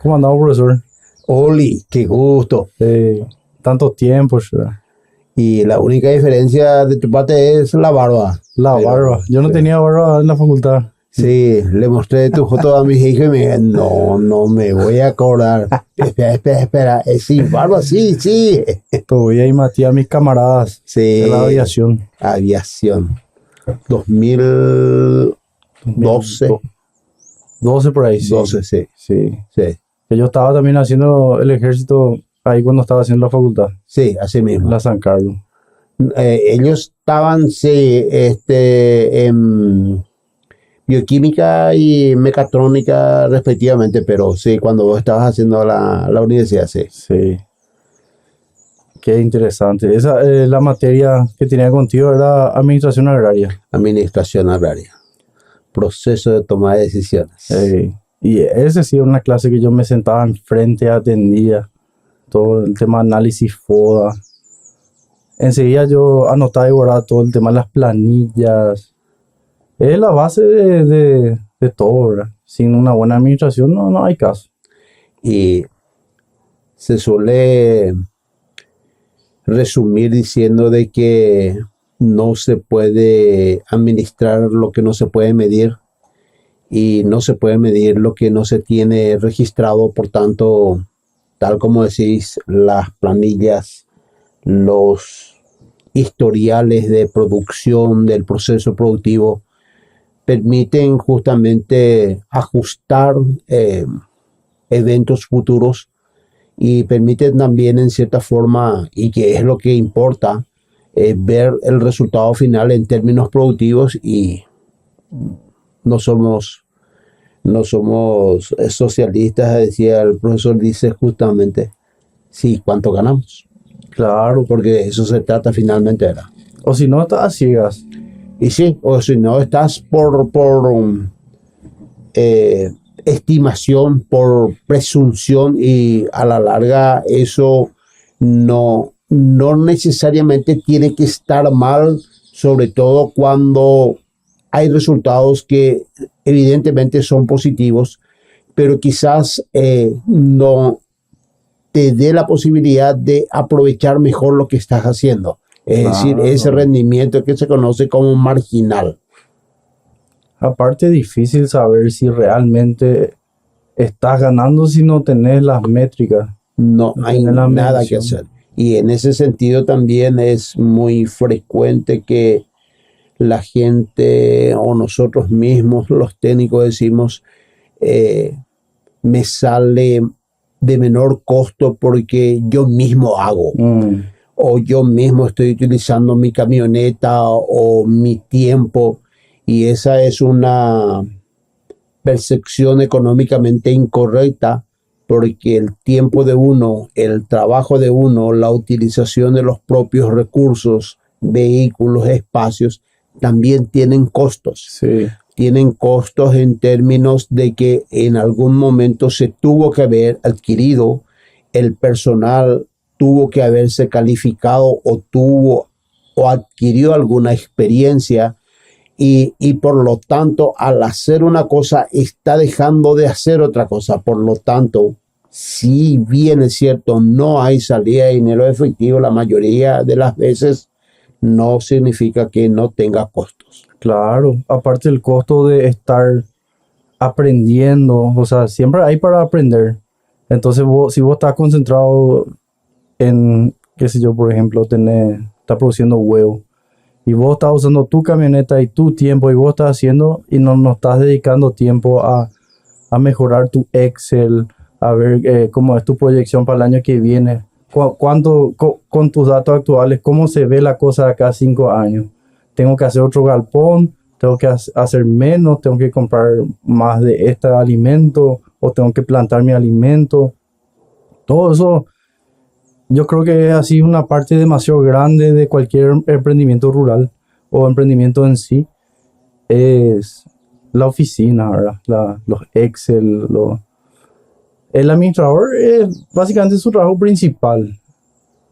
¿Cómo andamos, profesor? Oli, qué gusto. Tanto tiempo, ya. Y la única diferencia de tu parte es la barba. La Pero, barba. Yo no tenía barba en la facultad. Sí, le mostré tu foto a mis hijos y me dije, no me voy a acordar. Espera. Sin barba, sí. Todavía y matí a mis camaradas Sí. de la aviación. Aviación. 2012. 12 por ahí, sí. 12, sí. Sí. Sí, Que yo estaba también haciendo el ejército ahí cuando estaba haciendo la facultad, sí, así mismo. la San Carlos. Ellos estaban, sí, en bioquímica y mecatrónica respectivamente, pero sí, cuando vos estabas haciendo la universidad, sí. Sí. Qué interesante. Esa, la materia que tenía contigo era administración agraria. Administración agraria. Proceso de toma de decisiones. Y ese sí era una clase que yo me sentaba enfrente, atendía todo el tema de análisis FODA. Enseguida yo anotaba y guardaba todo el tema de las planillas. Es la base de todo, ¿verdad? Sin una buena administración no hay caso. Y se suele resumir diciendo de que no se puede administrar lo que no se puede medir y no se puede medir lo que no se tiene registrado. Por tanto, tal como decís, las planillas, los historiales de producción del proceso productivo permiten justamente ajustar eventos futuros y permiten también en cierta forma, y que es lo que importa, ver el resultado final en términos productivos. Y no somos socialistas, decía el profesor, dice justamente, sí, ¿cuánto ganamos? Claro, Porque de eso se trata finalmente, ¿verdad? o si no, estás a ciegas. Y sí, o si no, estás por estimación, por presunción, y a la larga eso no necesariamente tiene que estar mal, sobre todo cuando hay resultados que evidentemente son positivos, pero quizás no te dé la posibilidad de aprovechar mejor lo que estás haciendo. Es decir, ese rendimiento que se conoce como marginal. Aparte, es difícil saber si realmente estás ganando si no tenés las métricas. No hay tenés la nada medición. que hacer. Y en ese sentido también es muy frecuente que la gente o nosotros mismos, los técnicos, decimos, me sale de menor costo porque yo mismo hago. O yo mismo estoy utilizando mi camioneta o mi tiempo, y esa es una percepción económicamente incorrecta, porque el tiempo de uno, el trabajo de uno, la utilización de los propios recursos, vehículos, espacios, también tienen costos. Sí. Tienen costos en términos de que en algún momento se tuvo que haber adquirido el personal, tuvo que haberse calificado o adquirió alguna experiencia, y por lo tanto, al hacer una cosa está dejando de hacer otra cosa. Por lo tanto, si bien es cierto, no hay salida de dinero efectivo, la mayoría de las veces no significa que no tenga costos. Claro, aparte el costo de estar aprendiendo, o sea, siempre hay para aprender. Entonces, si vos estás concentrado en, qué sé yo, por ejemplo, estás produciendo huevo, y vos estás usando tu camioneta y tu tiempo, y vos estás haciendo, y no estás dedicando tiempo a mejorar tu Excel, a ver cómo es tu proyección para el año que viene, con tus datos actuales, cómo se ve la cosa de acá a 5 años. Tengo que hacer otro galpón, tengo que hacer menos, tengo que comprar más de este alimento, o tengo que plantar mi alimento. Todo eso, yo creo que es así una parte demasiado grande de cualquier emprendimiento rural o emprendimiento en sí. Es la oficina, ¿verdad? Los Excel, el administrador es básicamente su trabajo principal.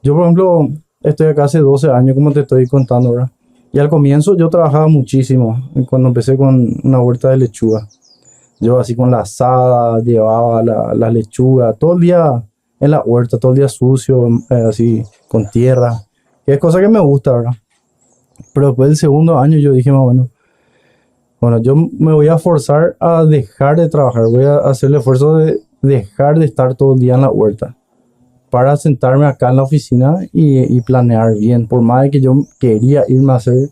Yo, por ejemplo, estoy acá hace 12 años, como te estoy contando, ¿verdad? Y al comienzo yo trabajaba muchísimo, cuando empecé con una huerta de lechuga. Yo así con la asada, llevaba la lechuga, todo el día en la huerta, todo el día sucio, así con tierra. Que es cosa que me gusta, ¿verdad? Pero después del segundo año yo dije más o menos, bueno, yo me voy a forzar a dejar de trabajar, voy a hacer el esfuerzo de dejar de estar todo el día en la huerta para sentarme acá en la oficina y planear bien, por más de que yo quería irme a hacer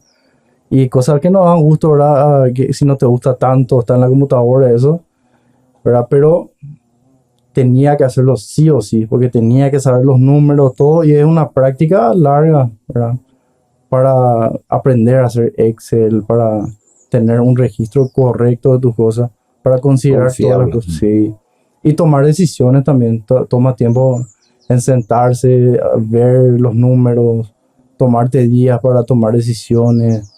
y cosas que no dan gusto, ¿verdad? Que si no te gusta tanto estar en la computadora, eso, ¿verdad? Pero tenía que hacerlo sí o sí, porque tenía que saber los números, todo, y es una práctica larga, ¿verdad? Para aprender a hacer Excel, para tener un registro correcto de tus cosas, para considerar todas las Confiable. cosas, sí. Y tomar decisiones también, toma tiempo en sentarse, a ver los números, tomarte días para tomar decisiones.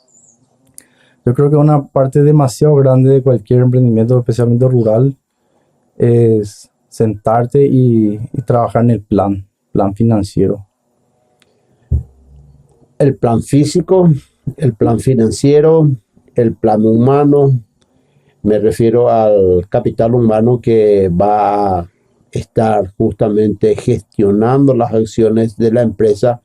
Yo creo que una parte demasiado grande de cualquier emprendimiento, especialmente rural, es sentarte y trabajar en el plan financiero. El plan físico, el plan financiero, el plan humano. Me refiero al capital humano que va a estar justamente gestionando las acciones de la empresa.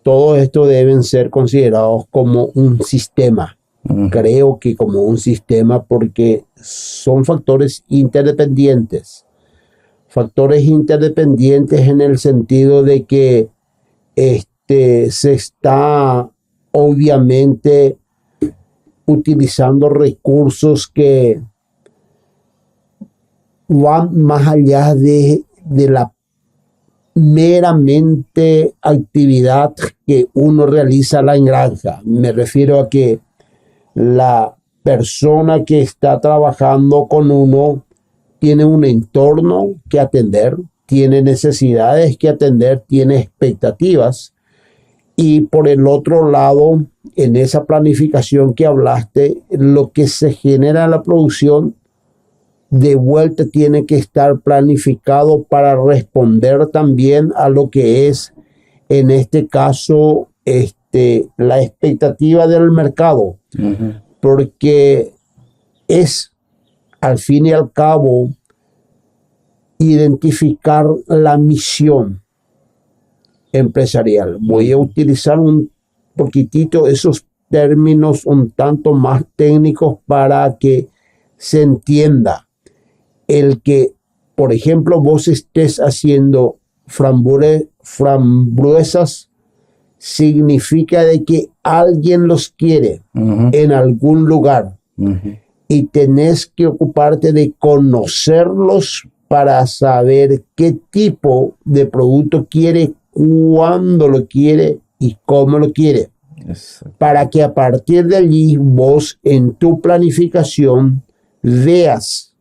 Todo esto deben ser considerados como un sistema. Creo que como un sistema porque son factores interdependientes. Factores interdependientes en el sentido de que se está obviamente utilizando recursos que van más allá de la meramente actividad que uno realiza en la granja. Me refiero a que la persona que está trabajando con uno tiene un entorno que atender, tiene necesidades que atender, tiene expectativas. Y por el otro lado, en esa planificación que hablaste, lo que se genera en la producción de vuelta tiene que estar planificado para responder también a lo que es, en este caso, la expectativa del mercado. Porque es, al fin y al cabo, identificar la misión empresarial. Voy a utilizar un poquitito esos términos un tanto más técnicos para que se entienda. El que, por ejemplo, vos estés haciendo frambuesas significa de que alguien los quiere en algún lugar y tenés que ocuparte de conocerlos para saber qué tipo de producto quiere, cuándo lo quiere y cómo lo quiere. Para que a partir de allí vos en tu planificación veas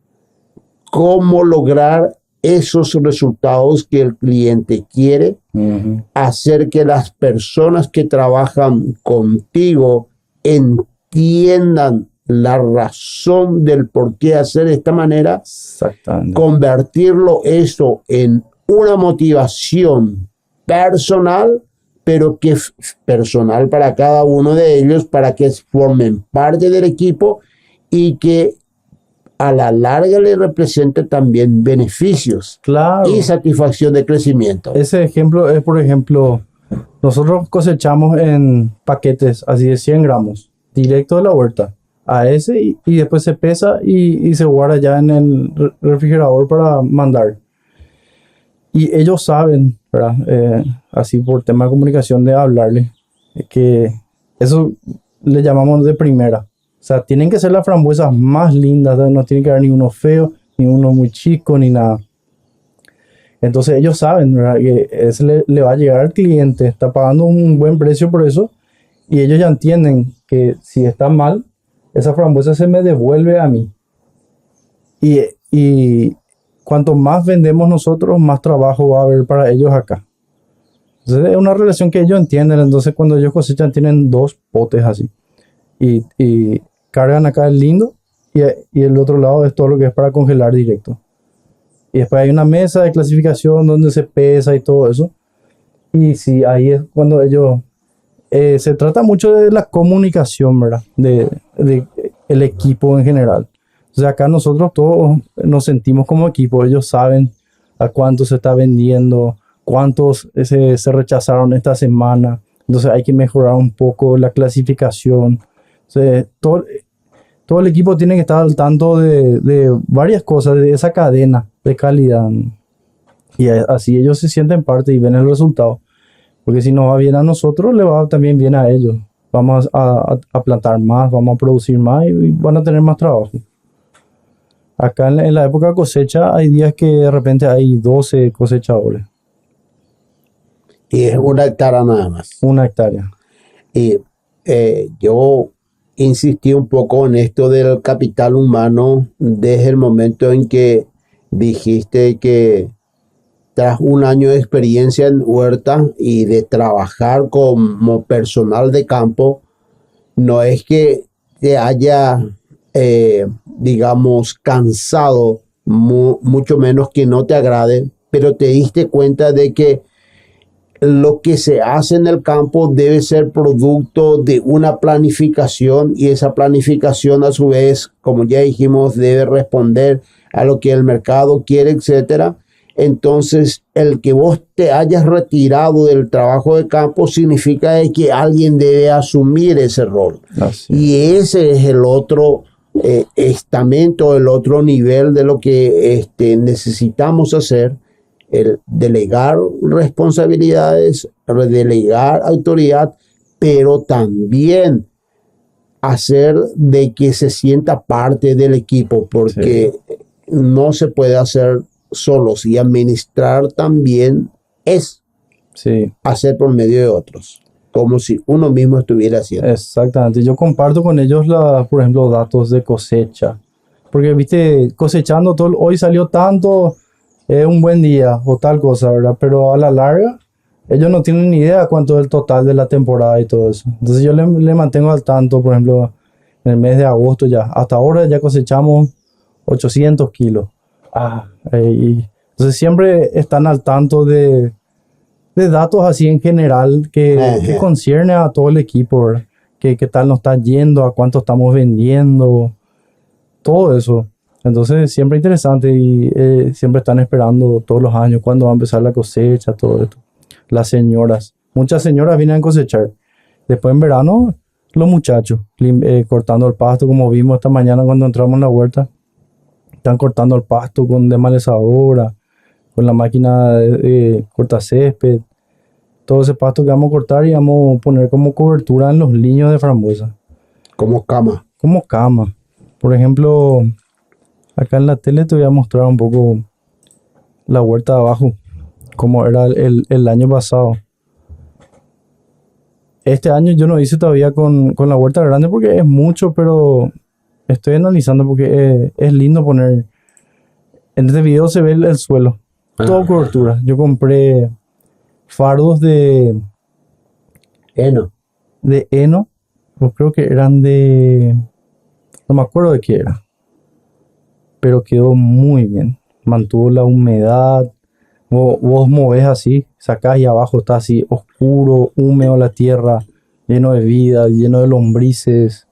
cómo lograr esos resultados que el cliente quiere, hacer que las personas que trabajan contigo entiendan la razón del por qué hacer de esta manera, convertirlo eso en una motivación personal, pero que es personal para cada uno de ellos, para que formen parte del equipo y que a la larga le represente también beneficios y satisfacción de crecimiento. Ese ejemplo es, por ejemplo, nosotros cosechamos en paquetes así de 100 gramos, directo de la huerta, a ese y después se pesa y se guarda ya en el refrigerador para mandar. Y ellos saben, ¿verdad? Así por tema de comunicación de hablarle, que eso le llamamos de primera. O sea, tienen que ser las frambuesas más lindas, no tiene que haber ni uno feo, ni uno muy chico, ni nada. Entonces ellos saben, ¿verdad? Que ese le va a llegar al cliente, está pagando un buen precio por eso, y ellos ya entienden que si está mal, esa frambuesa se me devuelve a mí. Y cuanto más vendemos nosotros, más trabajo va a haber para ellos acá. Entonces es una relación que ellos entienden. Entonces cuando ellos cosechan tienen 2 potes así. Y cargan acá el lindo y el otro lado es todo lo que es para congelar directo. Y después hay una mesa de clasificación donde se pesa y todo eso. Y sí, ahí es cuando ellos... se trata mucho de la comunicación, ¿verdad? De el equipo en general. O sea, acá nosotros todos nos sentimos como equipo. Ellos saben a cuánto se está vendiendo, cuántos se rechazaron esta semana. Entonces hay que mejorar un poco la clasificación. O sea, todo el equipo tiene que estar al tanto de varias cosas, de esa cadena de calidad. Y así ellos se sienten parte y ven el resultado. Porque si nos va bien a nosotros, le va también bien a ellos. Vamos a plantar más, vamos a producir más y van a tener más trabajo. Acá en la época de cosecha hay días que de repente hay 12 cosechadores. Y es 1 hectárea nada más. 1 hectárea. Y yo insistí un poco en esto del capital humano desde el momento en que dijiste que tras un año de experiencia en huerta y de trabajar como personal de campo, no es que te haya, digamos, cansado, mucho menos que no te agrade, pero te diste cuenta de que lo que se hace en el campo debe ser producto de una planificación y esa planificación a su vez, como ya dijimos, debe responder a lo que el mercado quiere, etcétera. Entonces, el que vos te hayas retirado del trabajo de campo significa que alguien debe asumir ese rol. Así. Y ese es el otro estamento, el otro nivel de lo que necesitamos hacer, el delegar responsabilidades, delegar autoridad, pero también hacer de que se sienta parte del equipo, porque no se puede hacer solos y administrar también es hacer por medio de otros, como si uno mismo estuviera haciendo. Exactamente, yo comparto con ellos, por ejemplo, datos de cosecha, porque viste, cosechando todo, hoy salió tanto, un buen día o tal cosa, ¿verdad? Pero a la larga, ellos no tienen ni idea cuánto es el total de la temporada y todo eso. Entonces yo le mantengo al tanto, por ejemplo, en el mes de agosto ya, hasta ahora ya cosechamos 800 kilos. Y entonces siempre están al tanto de datos así en general que concierne a todo el equipo, ¿verdad? Qué tal nos está yendo, a cuánto estamos vendiendo, todo eso. Entonces siempre interesante y siempre están esperando todos los años cuándo va a empezar la cosecha, todo esto. Las señoras, muchas señoras vienen a cosechar. Después en verano, los muchachos cortando el pasto, como vimos esta mañana cuando entramos en la huerta. Están cortando el pasto con desmalezadora, con la máquina de cortacésped. Todo ese pasto que vamos a cortar y vamos a poner como cobertura en los liños de frambuesa. Como cama. Como cama. Por ejemplo, acá en la tele te voy a mostrar un poco la huerta de abajo, como era el año pasado. Este año yo no hice todavía con la huerta grande porque es mucho, pero estoy analizando porque es lindo poner. En este video se ve el suelo, todo cobertura. Yo compré fardos de heno. De heno, pues creo que eran no me acuerdo de qué era, pero quedó muy bien. Mantuvo la humedad. Vos movés así, sacás y abajo está así oscuro, húmedo la tierra, lleno de vida, lleno de lombrices.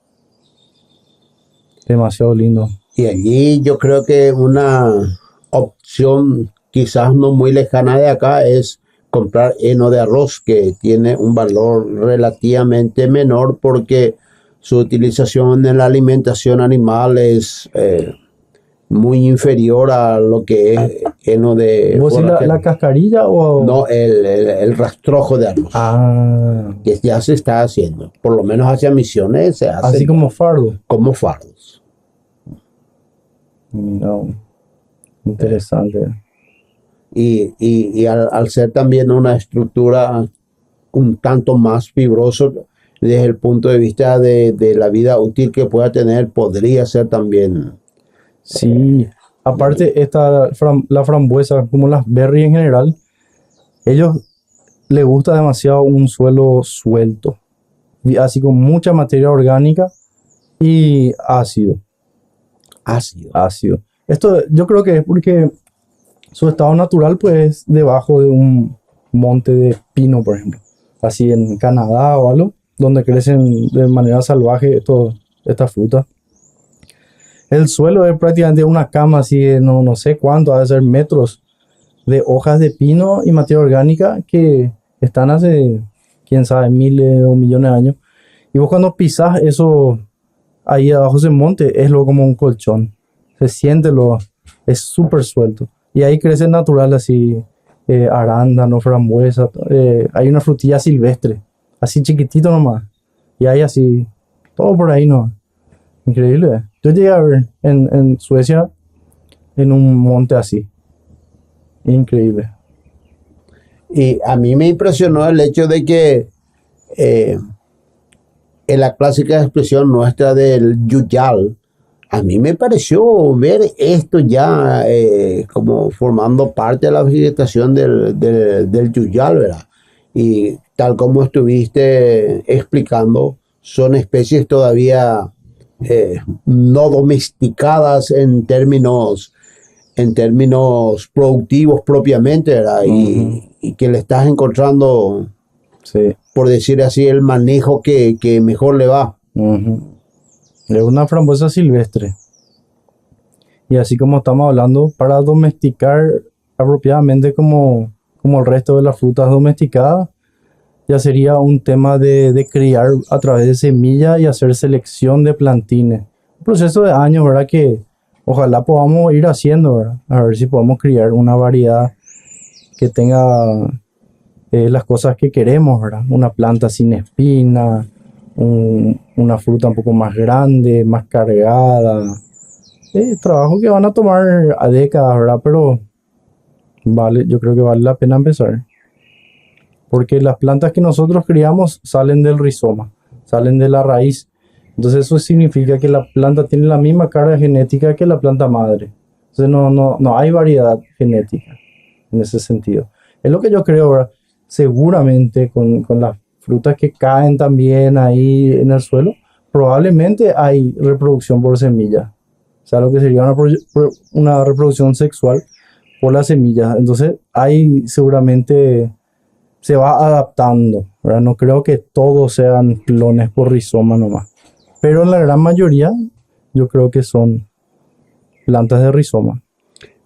Demasiado lindo. Y allí yo creo que una opción quizás no muy lejana de acá es comprar heno de arroz, que tiene un valor relativamente menor porque su utilización en la alimentación animal es muy inferior a lo que es heno de... ¿Vos sí la cascarilla o...? No, el rastrojo de arroz. Que ya se está haciendo. Por lo menos hacia Misiones se hace. Así como fardo. Como fardos. No. Interesante. Y al ser también una estructura un tanto más fibroso desde el punto de vista de la vida útil que pueda tener, podría ser también... Sí, aparte la frambuesa, como las berries en general, ellos les gusta demasiado un suelo suelto, así con mucha materia orgánica y ácido. Esto yo creo que es porque su estado natural pues es debajo de un monte de pino, por ejemplo, así en Canadá o algo, donde crecen de manera salvaje esta fruta. El suelo es prácticamente una cama así de no sé cuánto, ha de ser metros de hojas de pino y materia orgánica que están hace, quién sabe, miles o millones de años. Y vos cuando pisás eso ahí abajo ese monte, es lo como un colchón. Se siente lo, es súper suelto. Y ahí crece natural así, arándano, frambuesa. Hay una frutilla silvestre, así chiquitito nomás. Y hay así, todo por ahí no. Increíble. Yo llegué a ver en Suecia, en un monte así. Increíble. Y a mí me impresionó el hecho de que en la clásica expresión nuestra del yuyal, a mí me pareció ver esto ya como formando parte de la vegetación del yuyal, ¿verdad? Y tal como estuviste explicando, son especies todavía no domesticadas en términos productivos propiamente, ¿verdad? Y que le estás encontrando, Sí. por decir así, el manejo que mejor le va. Es una frambuesa silvestre. Y así como estamos hablando, para domesticar apropiadamente como el resto de las frutas domesticadas, ya sería un tema de criar a través de semillas y hacer selección de plantines. Un proceso de años, ¿verdad? Que ojalá podamos ir haciendo, ¿verdad? A ver si podemos criar una variedad que tenga las cosas que queremos, ¿verdad? Una planta sin espina, una fruta un poco más grande, más cargada. Trabajo que van a tomar a décadas, ¿verdad? Pero vale, yo creo que vale la pena empezar. Porque las plantas que nosotros criamos salen del rizoma, salen de la raíz. Entonces eso significa que la planta tiene la misma carga genética que la planta madre. Entonces no hay variedad genética en ese sentido. Es lo que yo creo, ¿verdad? Seguramente con las frutas que caen también ahí en el suelo, probablemente hay reproducción por semilla. O sea, lo que sería una reproducción sexual por las semillas. Entonces ahí seguramente se va adaptando, ¿verdad? No creo que todos sean clones por rizoma nomás. Pero en la gran mayoría, yo creo que son plantas de rizoma.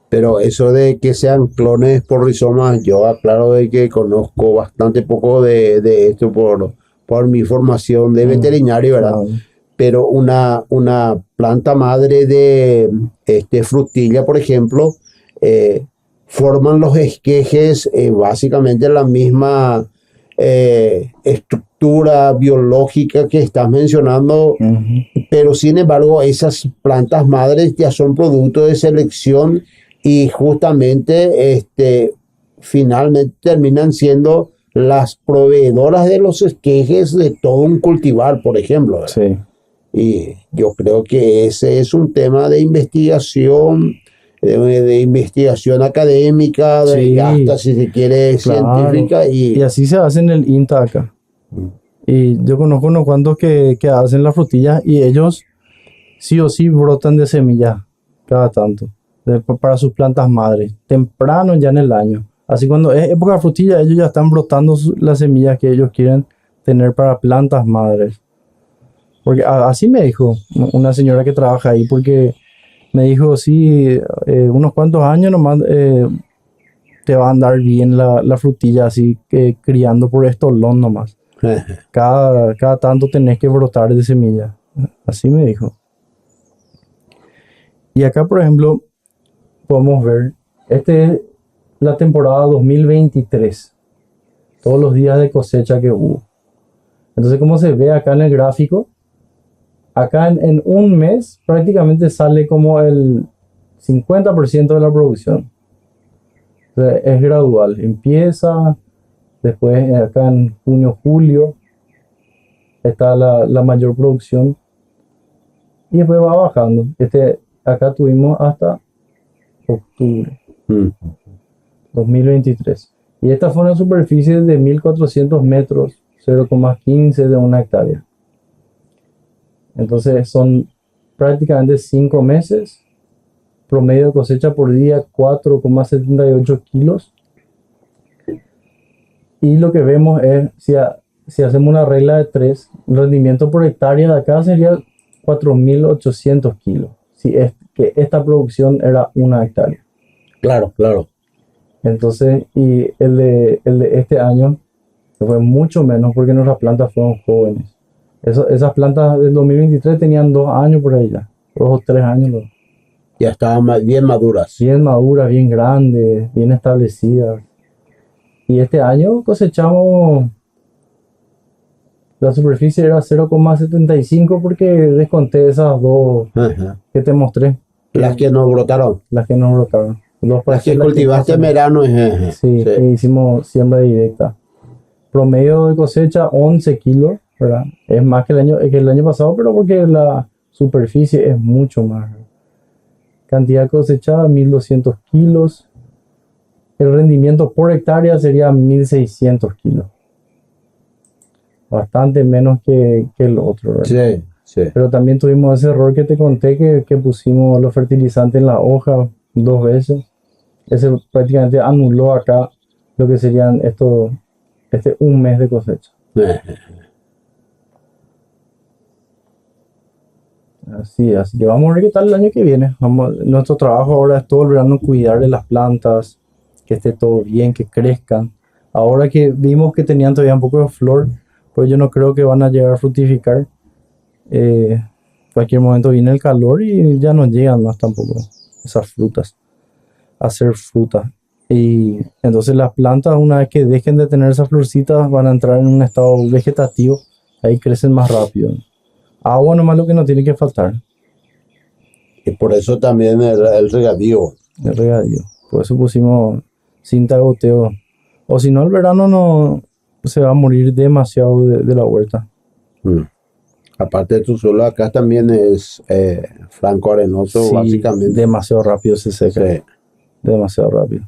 Pero eso de que sean clones por rizomas, yo aclaro de que conozco bastante poco de esto por mi formación de veterinario, ¿verdad? Claro. Pero una planta madre de frutilla, por ejemplo, forman los esquejes básicamente la misma estructura biológica que estás mencionando, pero sin embargo esas plantas madres ya son producto de selección y justamente finalmente terminan siendo las proveedoras de los esquejes de todo un cultivar, por ejemplo, ¿verdad? Sí. Y yo creo que ese es un tema de investigación, de investigación académica, Sí, hasta si se quiere claro. científica. Y así se hace en el INTA acá. Y yo conozco unos cuantos que hacen las frutillas y ellos sí o sí brotan de semillas cada tanto para sus plantas madres, temprano ya en el año. Así cuando es época de frutilla, ellos ya están brotando las semillas que ellos quieren tener para plantas madres. Porque así me dijo una señora que trabaja ahí, porque me dijo, sí, unos cuantos años nomás te va a andar bien la frutilla, así que criando por estolón nomás. Cada tanto tenés que brotar de semilla. Así me dijo. Y acá, por ejemplo, podemos ver, este es la temporada 2023. Todos los días de cosecha que hubo. Entonces, como se ve acá en el gráfico, acá en un mes prácticamente sale como el 50% de la producción. O sea, es gradual. Empieza, después acá en junio, julio, está la mayor producción. Y después va bajando. Acá tuvimos hasta octubre 2023. Y esta fue una superficie de 1400 metros, 0,15 de una hectárea. Entonces son prácticamente 5 meses, promedio de cosecha por día 4,78 kilos. Y lo que vemos es, si hacemos una regla de 3, el rendimiento por hectárea de acá sería 4.800 kilos, si es que esta producción era 1 hectárea. Claro, claro. Entonces, y el de este año fue mucho menos porque nuestras plantas fueron jóvenes. Esas plantas del 2023 tenían 2 años por ahí ya, 2 o 3 años, ¿no? Ya estaban bien maduras. Bien maduras, bien grandes, bien establecidas. Y este año cosechamos, la superficie era 0,75 porque desconté esas dos Ajá. que te mostré, Las que nos brotaron. las que nos brotaron. Dos Las que parcelas cultivaste en hicimos. verano. Ajá. Sí, que hicimos siembra directa. Promedio de cosecha 11 kilos, ¿verdad? Es más que el año pasado, pero porque la superficie es mucho más. Cantidad cosechada 1200 kilos. El rendimiento por hectárea sería 1600 kilos. Bastante menos que el otro, ¿verdad? Sí, sí. Pero también tuvimos ese error que te conté que pusimos los fertilizantes en la hoja 2 veces. Ese prácticamente anuló acá lo que serían un mes de cosecha. Así que vamos a ver qué tal el año que viene. Nuestro trabajo ahora es todo el verano cuidar de las plantas, que esté todo bien, que crezcan. Ahora que vimos que tenían todavía un poco de flor, pues yo no creo que van a llegar a fructificar. Cualquier momento viene el calor y ya no llegan más tampoco esas frutas a ser fruta. Y entonces las plantas, una vez que dejen de tener esas florcitas, van a entrar en un estado vegetativo. Ahí crecen más rápido. Agua nomás lo que no tiene que faltar, Y por eso también el regadío. el regadío. Por eso pusimos cinta de goteo. O si no, el verano no se va a morir demasiado de la huerta. Mm. Aparte de tu suelo, acá también es franco arenoso, Sí, básicamente. demasiado rápido se seca. Sí. Demasiado rápido.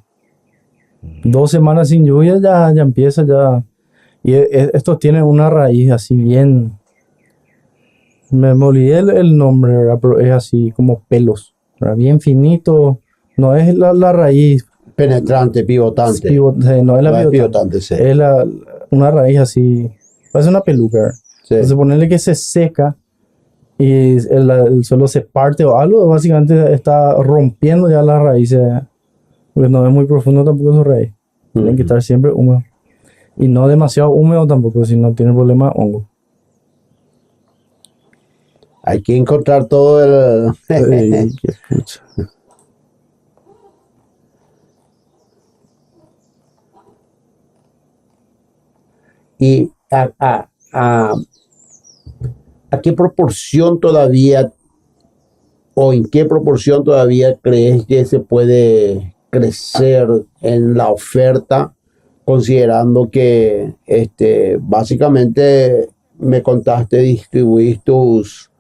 2 semanas sin lluvia ya empieza ya. Y estos tienen una raíz así bien. Me olvidé el nombre, ¿verdad? Pero es así como pelos, ¿verdad? Bien finito. No es la raíz, Penetrante, pivotante. no es la No es pivotante. pivotante, sí. Es una raíz así. Parece una peluca, ¿verdad? Sí. Entonces ponerle que se seca y el suelo se parte o algo, básicamente está rompiendo ya las raíces. Porque no es muy profundo tampoco su raíz. Tienen que estar siempre húmedo. Y no demasiado húmedo tampoco, si no tiene problema de hongo. Hay que encontrar todo el... Qué pucha. ¿Y a qué proporción todavía o en qué proporción todavía crees que se puede crecer en la oferta, considerando que básicamente me contaste, distribuís tus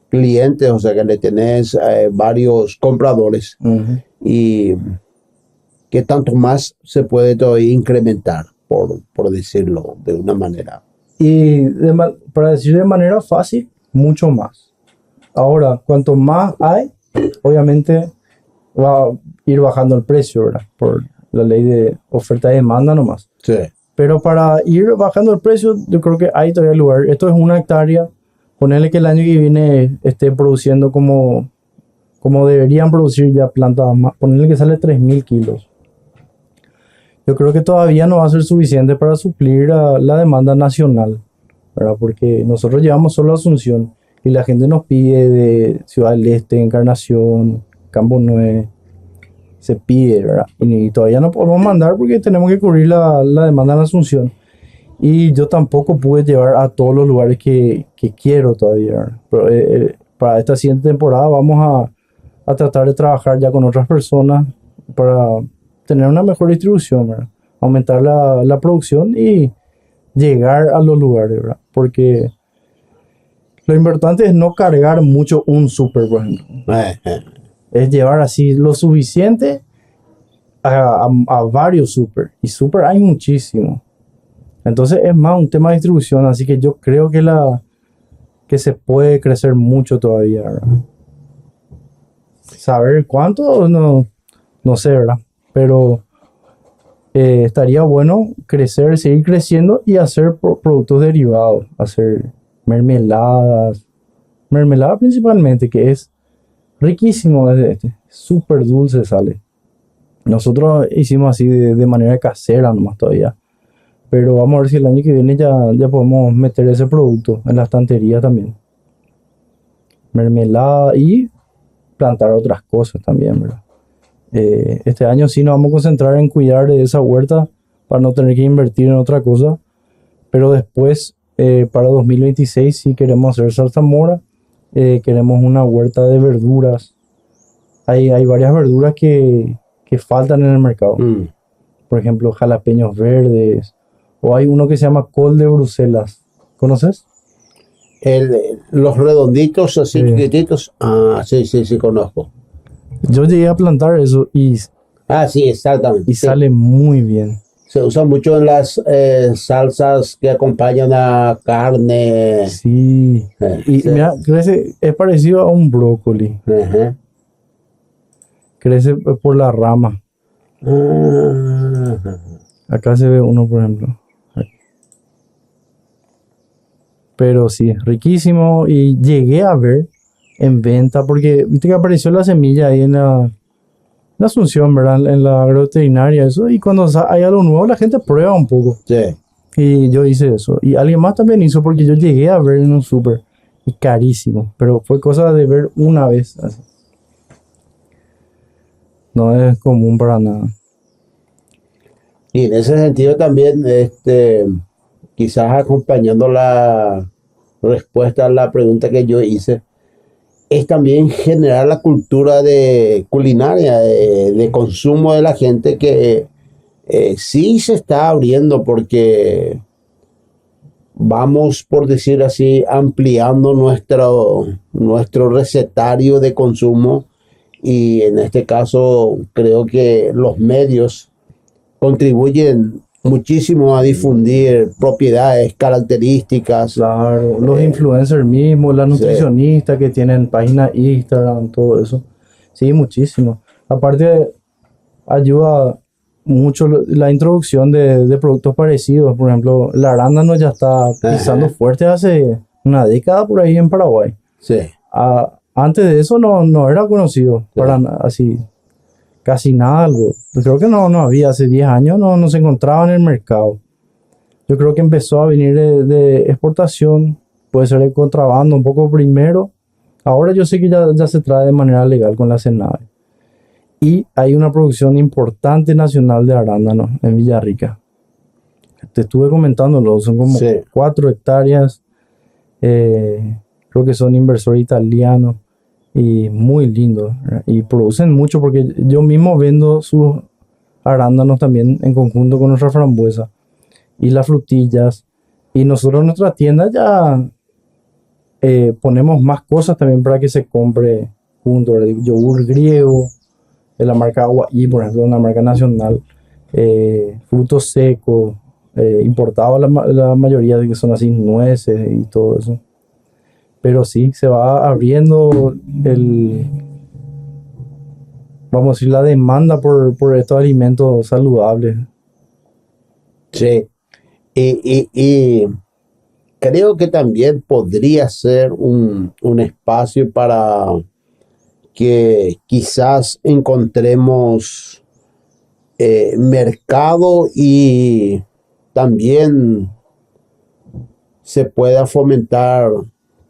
clientes, o sea que le tenés varios compradores? Ujú. ¿Y qué tanto más se puede todavía incrementar, por decirlo de una manera? Y para decir de manera fácil, mucho más. Ahora, cuanto más hay, obviamente va a ir bajando el precio, ¿verdad? Por la ley de oferta y demanda nomás. Sí. Pero para ir bajando el precio, yo creo que hay todavía lugar. Esto es 1 hectárea. Ponerle que el año que viene esté produciendo como deberían producir ya plantas más. Ponerle que sale 3.000 kilos. Yo creo que todavía no va a ser suficiente para suplir la demanda nacional, ¿verdad? Porque nosotros llevamos solo a Asunción y la gente nos pide de Ciudad del Este, Encarnación, Campo 9, se pide, ¿verdad? Y todavía no podemos mandar porque tenemos que cubrir la demanda en Asunción. Y yo tampoco pude llevar a todos los lugares que quiero todavía, ¿verdad? Pero, para esta siguiente temporada vamos a tratar de trabajar ya con otras personas para tener una mejor distribución, ¿verdad? Aumentar la producción y llegar a los lugares, ¿verdad? Porque lo importante es no cargar mucho un súper, por ejemplo. Es llevar así lo suficiente a varios súper. Y súper hay muchísimo. Entonces es más un tema de distribución. Así que yo creo que se puede crecer mucho todavía, ¿verdad? Saber cuánto, no sé, ¿verdad? Pero estaría bueno crecer, seguir creciendo y hacer productos derivados. Hacer mermeladas, Mermelada principalmente, que es riquísimo desde súper dulce sale. Nosotros hicimos así de manera casera nomás todavía. Pero vamos a ver si el año que viene ya podemos meter ese producto en la estantería también. Mermelada y plantar otras cosas también, ¿verdad? Este año sí nos vamos a concentrar en cuidar de esa huerta para no tener que invertir en otra cosa. Pero después, para 2026, sí queremos hacer zarzamora. Queremos una huerta de verduras. Hay varias verduras que faltan en el mercado. Por ejemplo, jalapeños verdes. O hay uno que se llama col de Bruselas. ¿Conoces? Los redonditos así Sí. chiquititos. Ah, sí, conozco. Yo llegué a plantar eso Ah, sí, exactamente. y Sí. sale muy bien. Se usa mucho en las salsas que acompañan a carne. Sí. Y Sí. mira, crece, es parecido a un brócoli. Ajá. Crece por la rama. Ah, Acá se ve uno, por ejemplo. Pero sí, riquísimo. Y llegué a ver en venta, porque viste que apareció la semilla ahí en Asunción, ¿verdad? En la agroveterinaria, eso. Y cuando hay algo nuevo, la gente prueba un poco. sí. Y yo hice eso. Y alguien más también hizo, porque yo llegué a ver en un súper. Y carísimo. Pero fue cosa de ver una vez. Así. No es común para nada. Y en ese sentido también, quizás acompañando la respuesta a la pregunta que yo hice, es también generar la cultura de culinaria, de consumo de la gente que sí se está abriendo porque vamos, por decir así, ampliando nuestro recetario de consumo y en este caso creo que los medios contribuyen muchísimo a difundir propiedades, características. Claro, los influencers mismos, las nutricionistas que tienen página Instagram, todo eso. Sí, muchísimo. Aparte, ayuda mucho la introducción de productos parecidos. Por ejemplo, la arándano ya está pisando Ajá. fuerte hace una década por ahí en Paraguay. Sí, Antes de eso no era conocido, Sí. así, casi nada algo. Creo que no había, hace 10 años no se encontraba en el mercado. Yo creo que empezó a venir de exportación, puede ser de contrabando un poco primero. Ahora yo sé que ya se trae de manera legal con la Senave. Y hay una producción importante nacional de arándanos en Villarrica. Te estuve comentándolo, son como Sí. 4 hectáreas. Creo que son inversores italianos y muy lindos, ¿verdad? Y producen mucho porque yo mismo vendo sus arándanos también en conjunto con nuestra frambuesa y las frutillas. Y nosotros en nuestra tienda ya ponemos más cosas también para que se compre junto, ¿verdad? Yogur griego de la marca Aguaí, por ejemplo, una marca nacional, frutos secos, importados la mayoría de que son así nueces y todo eso. Pero sí, se va abriendo vamos a decir, la demanda por estos alimentos saludables. sí. Y creo que también podría ser un espacio para que quizás encontremos mercado y también se pueda fomentar,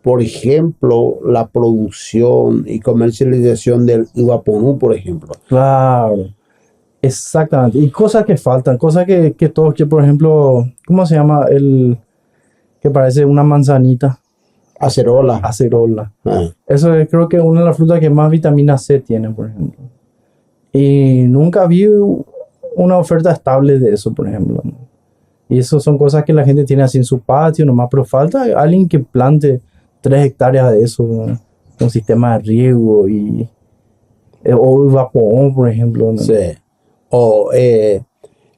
por ejemplo, la producción y comercialización del Ivaponú, por ejemplo. Claro, exactamente. Y cosas que faltan, cosas que todos, que por ejemplo, ¿cómo se llama? El que parece una manzanita, Acerola. acerola. Ah, Eso es, creo que una de las frutas que más vitamina C tiene, por ejemplo. Y nunca vi una oferta estable de eso, por ejemplo, ¿no? Y eso son cosas que la gente tiene así en su patio nomás, pero falta alguien que plante 3 hectáreas de eso, ¿no? Con sistema de riego o vapor, por ejemplo, ¿no? sí. O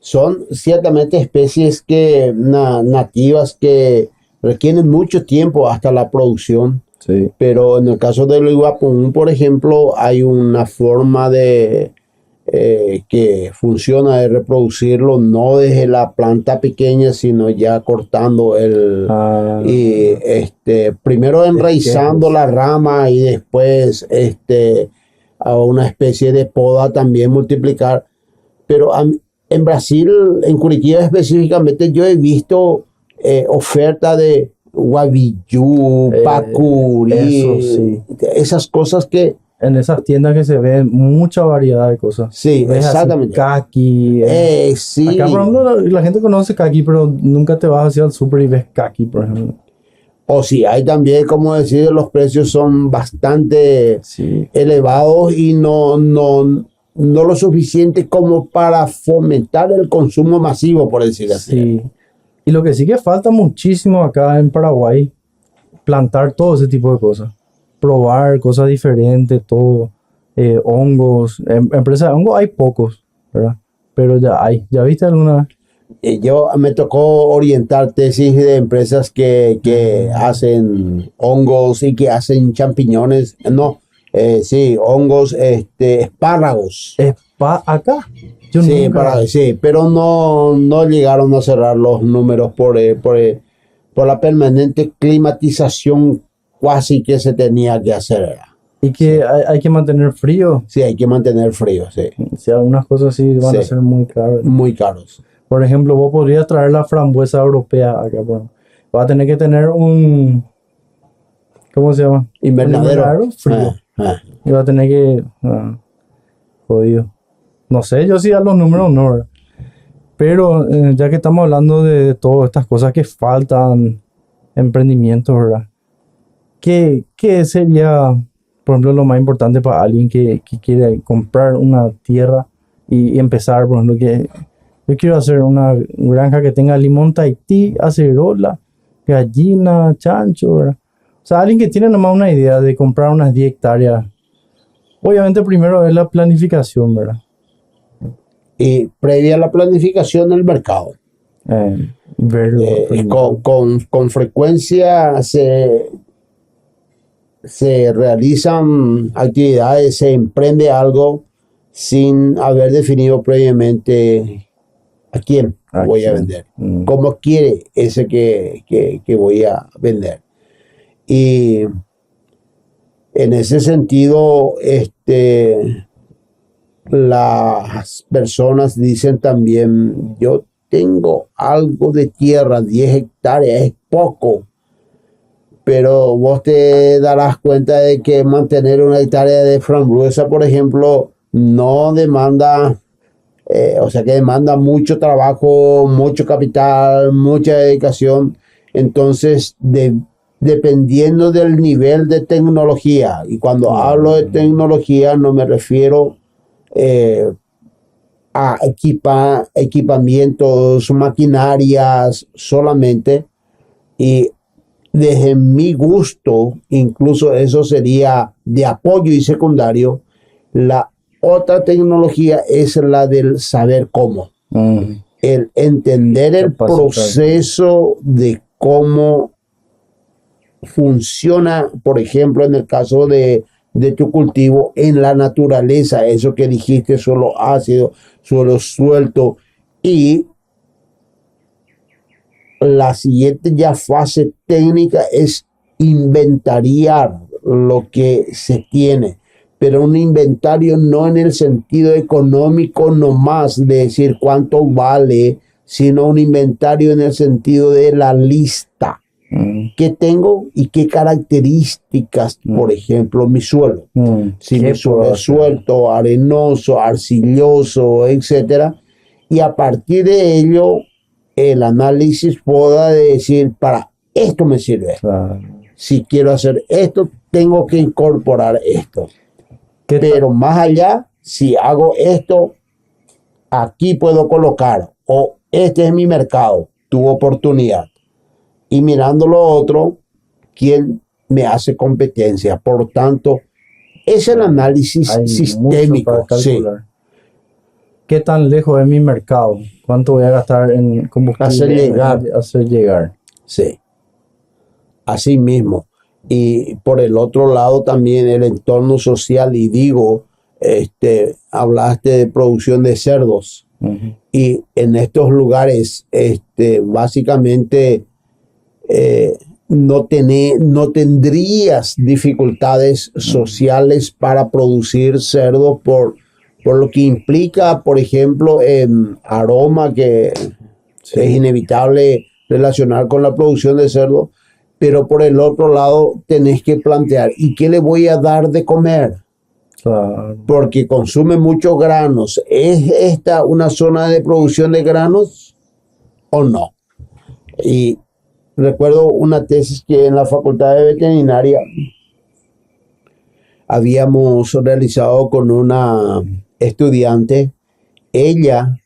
son ciertamente especies que nativas que requieren mucho tiempo hasta la producción, Sí. pero en el caso del Ivaponú, por ejemplo, hay una forma de que funciona de reproducirlo, no desde la planta pequeña, sino ya cortando y primero enraizando la rama y después a una especie de poda también multiplicar. Pero en Brasil, en Curitiba específicamente, yo he visto oferta de guavillú, pacurí, sí. esas cosas que... En esas tiendas que se ve mucha variedad de cosas. Sí, ves exactamente. Caqui. Sí. Acá, por ejemplo, la gente conoce caqui, pero nunca te vas hacia el súper y ves caqui, por ejemplo. O sí, hay también, como decir, los precios son bastante elevados y no lo suficiente como para fomentar el consumo masivo, por decir así. Sí. Y lo que sí que falta muchísimo acá en Paraguay, plantar todo ese tipo de cosas. Probar cosas diferentes, todo. Hongos. Empresas de hongos hay pocos, ¿verdad? Pero ya hay. ¿Ya viste alguna? Yo me tocó orientar tesis de empresas que hacen hongos y que hacen champiñones. No, sí, hongos, espárragos. Acá. Yo Sí, nunca... sí, pero no llegaron a cerrar los números por la permanente climatización casi que se tenía que hacer. Y que Sí. hay que mantener frío. Sí, hay que mantener frío, sí. Si algunas cosas sí van a ser muy caras. Muy caros. Por ejemplo, vos podrías traer la frambuesa europea acá. Bueno, vas a tener que tener un... ¿Cómo se llama? Invernadero. Frío. Y va a tener que... jodido. No sé, yo sí a los números no, ¿verdad? Pero ya que estamos hablando de todas estas cosas que faltan, emprendimientos, ¿verdad? ¿Qué sería, por ejemplo, lo más importante para alguien que quiere comprar una tierra y empezar, por ejemplo, que yo quiero hacer una granja que tenga limón Tahití, acerola, gallina, chancho, ¿verdad? O sea, alguien que tiene nomás una idea de comprar unas 10 hectáreas. Obviamente primero es la planificación, ¿verdad? Y previa a la planificación del mercado. Verlo. Con frecuencia se realizan actividades, se emprende algo sin haber definido previamente a quién voy a vender, cómo quiere ese que voy a vender. Y en ese sentido, las personas dicen también, yo tengo algo de tierra, 10 hectáreas, es poco. Pero vos te darás cuenta de que mantener una hectárea de frambuesa, por ejemplo, no demanda, o sea que demanda mucho trabajo, mucho capital, mucha dedicación. Entonces, dependiendo del nivel de tecnología, y cuando hablo de tecnología no me refiero a equipamientos, maquinarias solamente, y desde mi gusto, incluso eso sería de apoyo y secundario. La otra tecnología es la del saber cómo. El entender el proceso de cómo funciona, por ejemplo, en el caso de tu cultivo, en la naturaleza, eso que dijiste, suelo ácido, suelo suelto, y la siguiente ya fase técnica es inventariar lo que se tiene, pero un inventario no en el sentido económico nomás de decir cuánto vale, sino un inventario en el sentido de la lista. ¿Qué tengo y qué características? Por ejemplo, mi suelo. Si mi suelo es suelto, arenoso, arcilloso, etcétera. Y a partir de ello, el análisis pueda decir, para esto me sirve. Si quiero hacer esto, tengo que incorporar esto. Pero más allá, si hago esto, aquí puedo colocar, o este es mi mercado, tu oportunidad. Y mirando lo otro, ¿quién me hace competencia? Por tanto, es el análisis sistémico. Sí. ¿Qué tan lejos es mi mercado? ¿Cuánto voy a gastar en combustible? Hacer llegar. Sí. Así mismo. Y por el otro lado también el entorno social, y digo, hablaste de producción de cerdos. Ujú. Y en estos lugares, básicamente, no tendrías dificultades sociales para producir cerdo por lo que implica, por ejemplo, aroma que Sí. es inevitable relacionar con la producción de cerdo, pero por el otro lado tenés que plantear, ¿y qué le voy a dar de comer? Claro. Porque consume muchos granos. ¿Es esta una zona de producción de granos o no? Y recuerdo una tesis que en la Facultad de Veterinaria habíamos realizado con una estudiante, ella,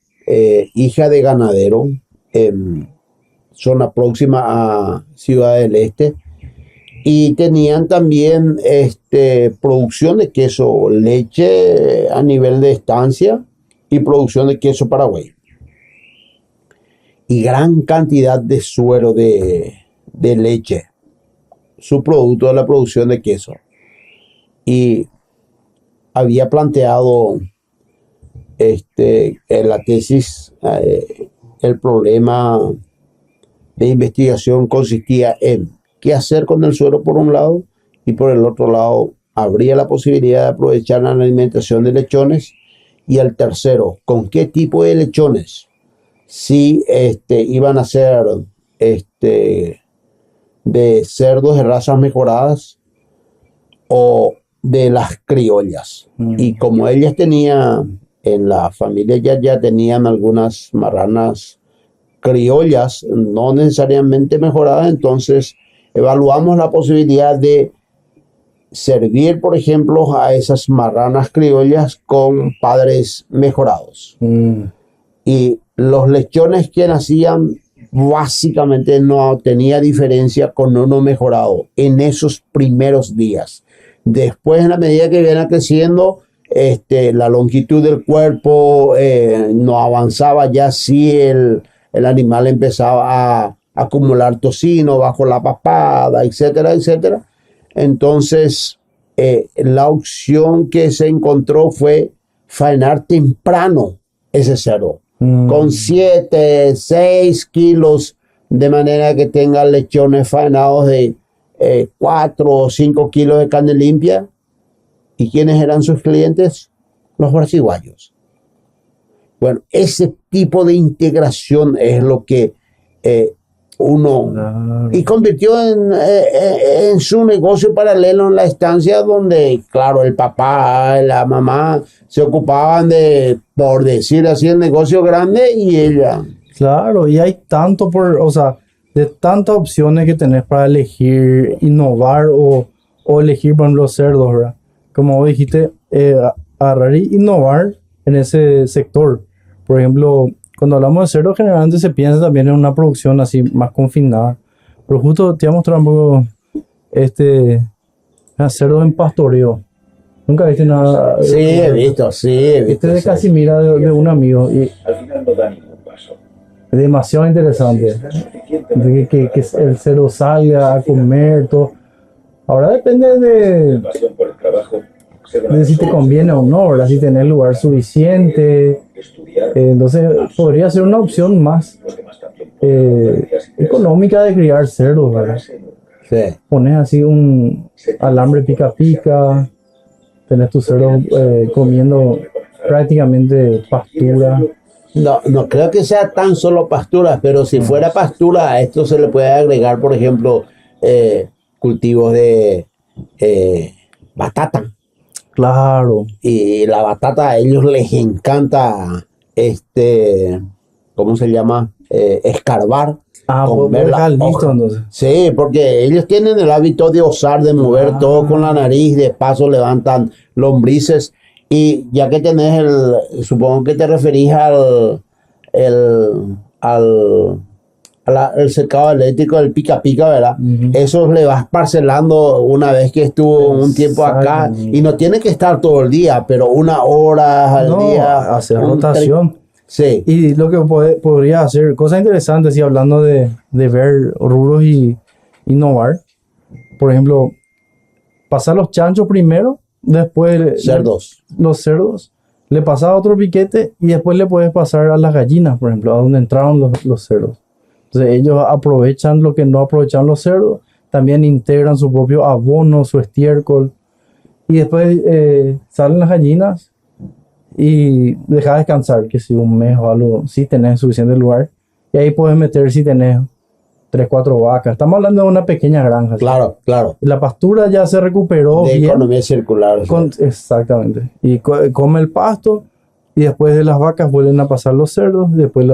hija de ganadero, en zona próxima a Ciudad del Este, y tenían también producción de queso, leche a nivel de estancia y producción de queso Paraguay. Y gran cantidad de suero de leche, su producto de la producción de queso. Y había planteado en la tesis, el problema de investigación consistía en qué hacer con el suero por un lado, y por el otro lado habría la posibilidad de aprovechar la alimentación de lechones, y el tercero, con qué tipo de lechones, si iban a ser de cerdos de razas mejoradas o de las criollas. Y como ellas tenían, en la familia ya tenían algunas marranas criollas, no necesariamente mejoradas, entonces evaluamos la posibilidad de servir, por ejemplo, a esas marranas criollas con padres mejorados. Y los lechones que nacían básicamente no tenía diferencia con uno mejorado en esos primeros días. Después, en la medida que viene creciendo, la longitud del cuerpo no avanzaba, ya si el animal empezaba a acumular tocino bajo la papada, etcétera, etcétera. Entonces, la opción que se encontró fue faenar temprano ese cerdo, con 7, 6 kilos, de manera que tenga lechones faenados de 4 o 5 kilos de carne limpia. ¿Y quiénes eran sus clientes? Los brasiguayos. Bueno, ese tipo de integración es lo que uno... Claro. Y convirtió en su negocio paralelo en la estancia donde, claro, el papá, la mamá se ocupaban de, por decir así, el negocio grande, y ella... Claro, y hay tanto o sea, de tantas opciones que tenés para elegir, innovar o elegir, por ejemplo, cerdos, ¿verdad? Como vos dijiste, agarrar y innovar en ese sector. Por ejemplo, cuando hablamos de cerdos, generalmente se piensa también en una producción así más confinada. Pero justo te voy a mostrar un poco cerdos en pastoreo. Nunca viste nada. Sí, he visto. Este es de Sí. Casimira, de un amigo. Y Al final no da ningún paso. es demasiado interesante. Que el cerdo salga a comer, todo. Ahora depende de Pasión por el trabajo. si te conviene o no, ¿verdad? Si tenés lugar suficiente. Estudiar. Entonces podría ser una opción más Los demás también. económica de criar cerdos, ¿verdad? Sí. Pones así un alambre pica pica, tenés tu cerdo comiendo prácticamente pastura. No creo que sea tan solo pastura, pero si fuera pastura, a esto se le puede agregar, por ejemplo, cultivos de batata. Claro. Y la batata a ellos les encanta, ¿cómo se llama? Escarbar. Pues Comer la dejar listo hoja. entonces. Sí, porque ellos tienen el hábito de osar, de mover todo con la nariz, de paso levantan lombrices. Y ya que tenés supongo que te referís el secado eléctrico del pica pica, ¿verdad? Eso le vas parcelando una vez que estuvo un tiempo acá, y no tiene que estar todo el día, pero 1 hora al día. Hacer rotación. Sí. Y lo que podría hacer, cosas interesantes, y hablando de ver rubros y innovar, por ejemplo, pasar los chanchos primero Después Cerdos. los cerdos, le pasas a otro piquete y después le puedes pasar a las gallinas, por ejemplo, a donde entraron los cerdos. Entonces ellos aprovechan lo que no aprovechan los cerdos, también integran su propio abono, su estiércol, y después salen las gallinas y dejas descansar, que si un mes o algo, si tenés suficiente lugar, y ahí puedes meter si tenés 3, 4 vacas. Estamos hablando de una pequeña granja. ¿Sí? Claro, claro. Y la pastura ya se recuperó De bien. economía circular. o sea. Exactamente. Y come el pasto y después de las vacas vuelven a pasar los cerdos, y después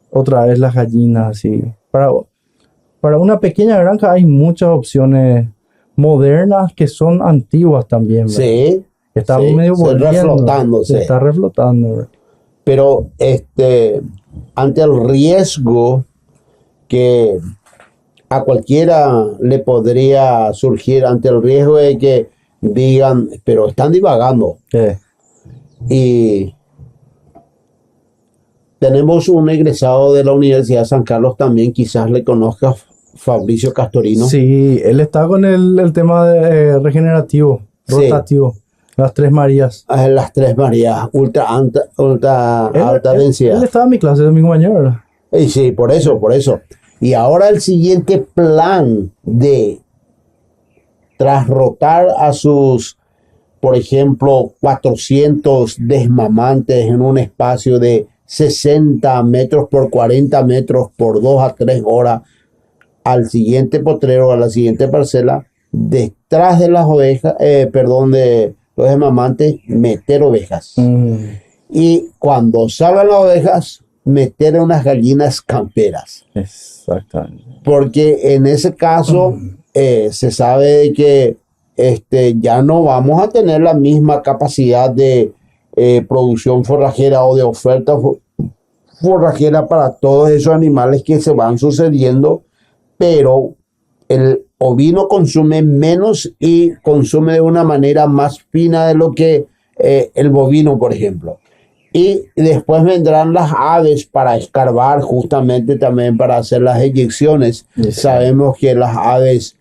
otra vez las gallinas, así. Para una pequeña granja hay muchas opciones modernas que son antiguas también, ¿verdad? Sí. Está sí, medio se volviendo. reflotándose. Se está reflotando, ¿verdad? Pero ante el riesgo que a cualquiera le podría surgir, ante el riesgo de que digan, pero están divagando. Y tenemos un egresado de la Universidad de San Carlos también, quizás le conozca, Fabricio Castorino. Sí, él está con el tema de, regenerativo, Sí. rotativo, las Tres Marías. Las Tres Marías, ultra alta Él densidad. estaba en mi clase, de mi compañero, ¿verdad? Y sí, por eso. Y ahora el siguiente plan de tras rotar a sus, por ejemplo, 400 desmamantes en un espacio de 60 metros por 40 metros por 2 a 3 horas, al siguiente potrero, a la siguiente parcela, detrás de las ovejas, de los desmamantes, meter ovejas. Y cuando salgan las ovejas, meter unas gallinas camperas. Exactamente. Porque en ese caso se sabe de que ya no vamos a tener la misma capacidad de producción forrajera o de oferta forrajera para todos esos animales que se van sucediendo, pero el ovino consume menos y consume de una manera más fina de lo que el bovino, por ejemplo. Y después vendrán las aves para escarbar, justamente también para hacer las eyecciones. Sí. Sabemos que las aves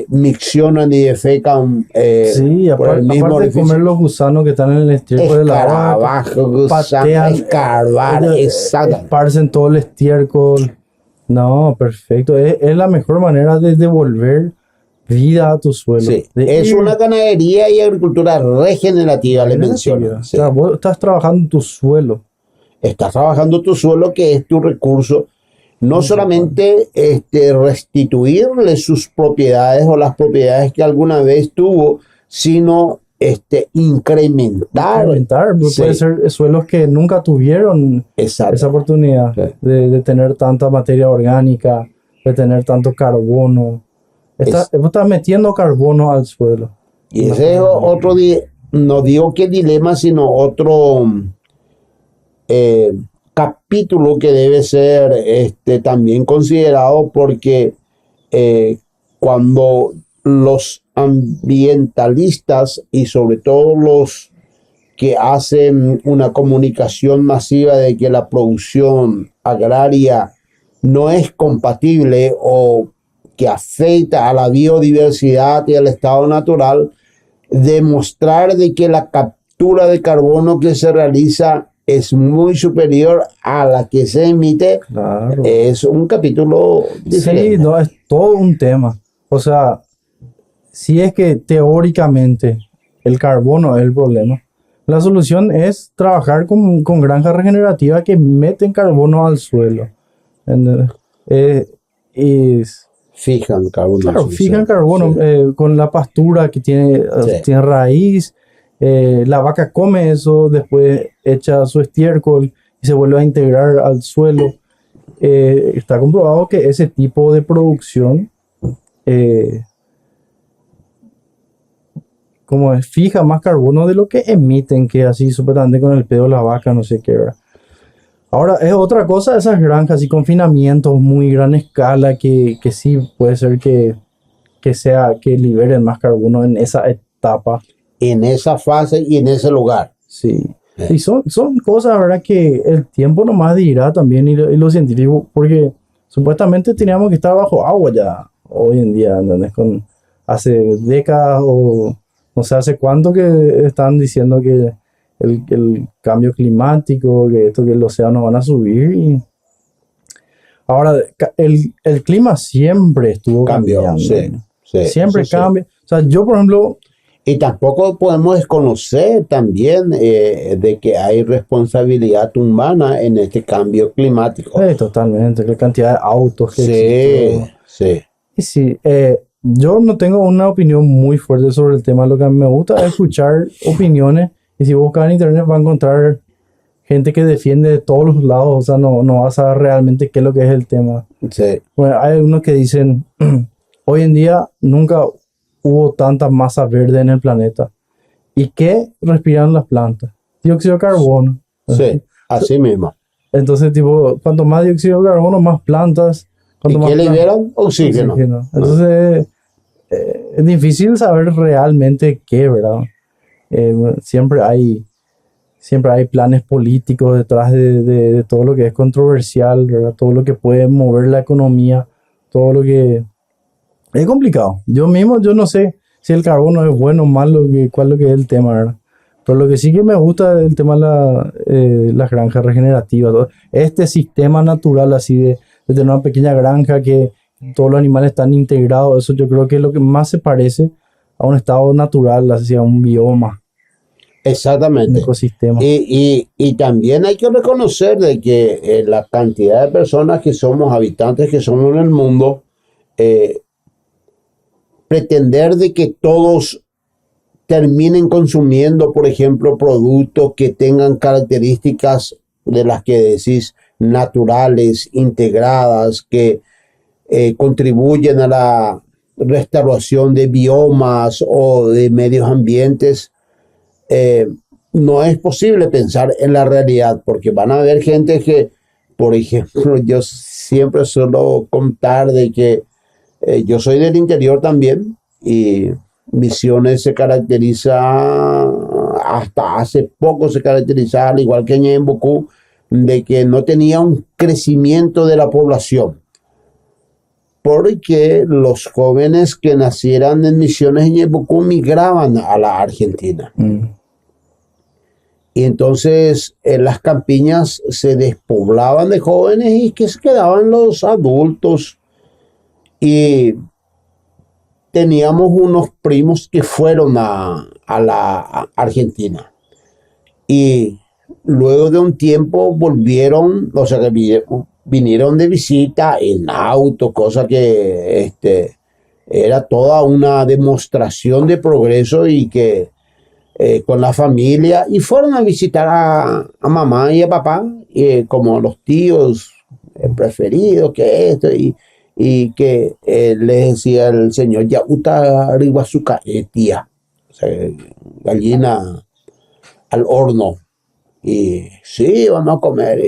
miccionan y defecan Sí, por el mismo aparte de orificio. comer los gusanos que están en el estiércol de la vaca, Escarabajo, gusano, patean, escarbar, ellos, exacto. esparcen todo el estiércol. No, perfecto. Es la mejor manera de devolver vida a tu suelo. Sí, De es ir una ganadería y agricultura regenerativa, le menciono. O sea, vos estás trabajando en tu suelo. Estás trabajando tu suelo, que es tu recurso. No solamente restituirle sus propiedades o las propiedades que alguna vez tuvo, sino incrementar. Porque Sí. puede ser suelos que nunca tuvieron Exacto. esa oportunidad Sí. de tener tanta materia orgánica, de tener tanto carbono. Vos estás metiendo carbono al suelo. Y ese es otro, no digo que dilema, sino otro capítulo que debe ser también considerado, porque cuando los ambientalistas y sobre todo los que hacen una comunicación masiva de que la producción agraria no es compatible o que afecta a la biodiversidad y al estado natural, demostrar de que la captura de carbono que se realiza es muy superior a la que se emite, Claro. es un capítulo diferente. Sí, no, es todo un tema. O sea, si es que teóricamente el carbono es el problema, la solución es trabajar con granjas regenerativas que meten carbono al suelo. ¿Entendés? Fijan carbono. Claro, sí, fijan sí, carbono sí. con la pastura que tiene raíz. La vaca come eso, después echa su estiércol y se vuelve a integrar al suelo. Está comprobado que ese tipo de producción como fija más carbono de lo que emiten, que así supuestamente con el pedo de la vaca, no sé qué, ¿verdad? Ahora, es otra cosa esas granjas y confinamientos muy gran escala que sí puede ser que liberen más carbono en esa etapa. En esa fase y en ese lugar. Sí. Y son cosas, ¿verdad? Que el tiempo nomás dirá también y los científicos, porque supuestamente teníamos que estar bajo agua ya hoy en día, ¿entendés? Hace décadas o no sé hace cuánto que están diciendo que el cambio climático, que esto, que el océano van a subir. Y ahora, el clima siempre estuvo Cambió, cambiando. sí, Siempre eso sí. cambia. O sea, yo, por ejemplo, Y tampoco podemos desconocer también de que hay responsabilidad humana en este cambio climático. totalmente, la cantidad de autos que Sí, existen. sí, Y sí, yo no tengo una opinión muy fuerte sobre el tema. Lo que a mí me gusta es escuchar opiniones. Y si buscas en internet va a encontrar gente que defiende de todos los lados. O sea, no vas a saber realmente qué es lo que es el tema. sí, Bueno, hay algunos que dicen, hoy en día nunca hubo tanta masa verde en el planeta. ¿Y qué respiran las plantas? Dióxido de carbono. sí, así mismo. Entonces, tipo, cuanto más dióxido de carbono, más plantas. ¿Y Cuanto más qué liberan? Oxígeno. oxígeno. Entonces, es difícil saber realmente qué, ¿verdad? Bueno, siempre hay planes políticos detrás de todo lo que es controversial, ¿verdad? Todo lo que puede mover la economía, todo lo que... Es complicado. Yo no sé si el carbono es bueno o malo, cuál es lo que es el tema, ¿verdad? Pero lo que sí que me gusta es el tema de las granjas regenerativas. Este sistema natural así de tener una pequeña granja que todos los animales están integrados, eso yo creo que es lo que más se parece a un estado natural, así a un bioma, un Exactamente. ecosistema. Y también hay que reconocer de que la cantidad de personas que somos, habitantes que somos en el mundo, pretender de que todos terminen consumiendo, por ejemplo, productos que tengan características de las que decís naturales, integradas, que contribuyen a la restauración de biomas o de medios ambientes, no es posible pensar en la realidad, porque van a haber gente que, por ejemplo, yo siempre suelo contar de que yo soy del interior también y Misiones se caracteriza, hasta hace poco se caracterizaba, al igual que Ñembucú, de que no tenía un crecimiento de la población, porque los jóvenes que nacieran en Misiones y Ñembucú migraban a la Argentina. Y entonces las campiñas se despoblaban de jóvenes y que se quedaban los adultos. Y teníamos unos primos que fueron a la Argentina. Y luego de un tiempo volvieron, o sea, que vinieron de visita en auto, cosa que era toda una demostración de progreso y que con la familia, y fueron a visitar a mamá y a papá, como los tíos preferidos, que esto, y que les decía el señor, ya uta arriba su tía, o sea, gallina al horno, y sí, vamos a comer,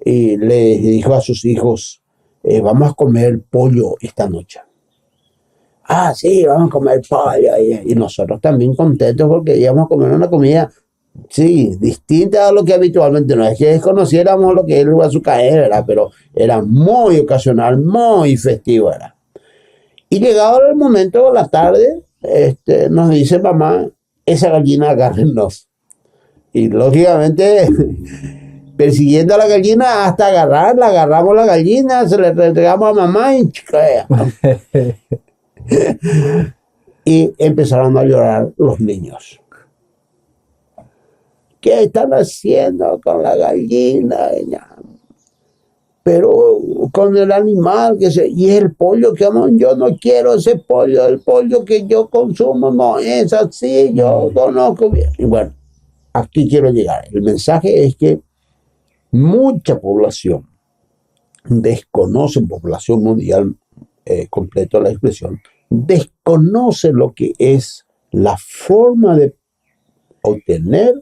y le dijo a sus hijos, vamos a comer pollo esta noche. Ah, sí, vamos a comer pollo. Y nosotros también contentos porque íbamos a comer una comida, sí, distinta a lo que habitualmente, no es que desconociéramos lo que es el guazucaé, ¿verdad? Pero era muy ocasional, muy festivo, ¿verdad? Y llegado el momento de la tarde, nos dice mamá, esa gallina agárrennos. Y lógicamente, persiguiendo a la gallina hasta agarrarla, agarramos la gallina, se la entregamos a mamá y y empezaron a llorar los niños. ¿Qué están haciendo con la gallina? Pero con el animal, y el pollo que yo no quiero ese pollo, el pollo que yo consumo no es así, yo conozco bien. Y bueno, aquí quiero llegar. El mensaje es que mucha población desconoce, población mundial, completo la expresión, desconoce lo que es la forma de obtener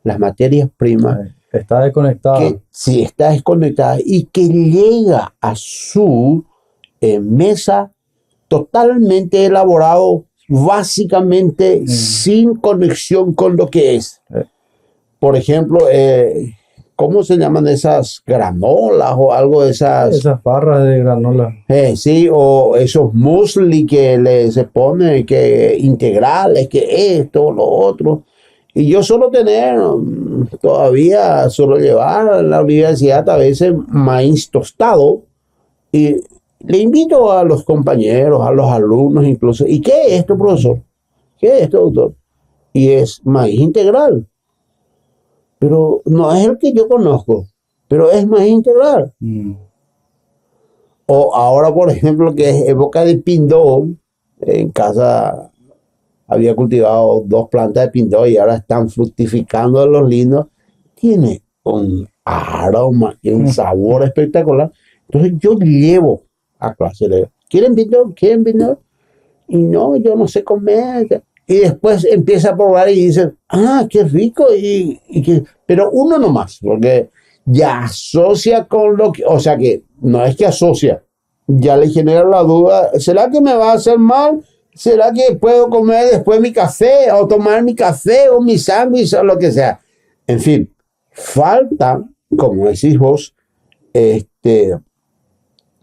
las materias primas. Está desconectada. Que sí, está desconectada y que llega a su mesa totalmente elaborado, básicamente sin conexión con lo que es. Por ejemplo, ¿cómo se llaman esas granolas o algo de esas? Esas barras de granola. Sí, o esos muesli se pone, que integrales, que esto, lo otro. Y yo suelo tener, todavía suelo llevar a la universidad a veces maíz tostado y le invito a los compañeros, a los alumnos incluso, ¿y qué es esto, profesor? ¿Qué es esto, doctor? Y es maíz integral, pero no es el que yo conozco, pero es maíz integral. O ahora, por ejemplo, que es época de pindó, en casa había cultivado 2 plantas de pindó y ahora están fructificando los lindos. Tiene un aroma y un sabor espectacular. Entonces yo llevo a clase, le digo, ¿quieren pindó? ¿Quieren pindó? Y no, yo no sé comer. Y después empieza a probar y dice, ah, qué rico. Pero uno nomás, porque ya asocia con lo que, o sea que no es que asocia, ya le genera la duda, ¿será que me va a hacer mal? ¿Será que puedo comer después mi café o tomar mi café o mi sándwich o lo que sea? En fin, falta, como decís vos,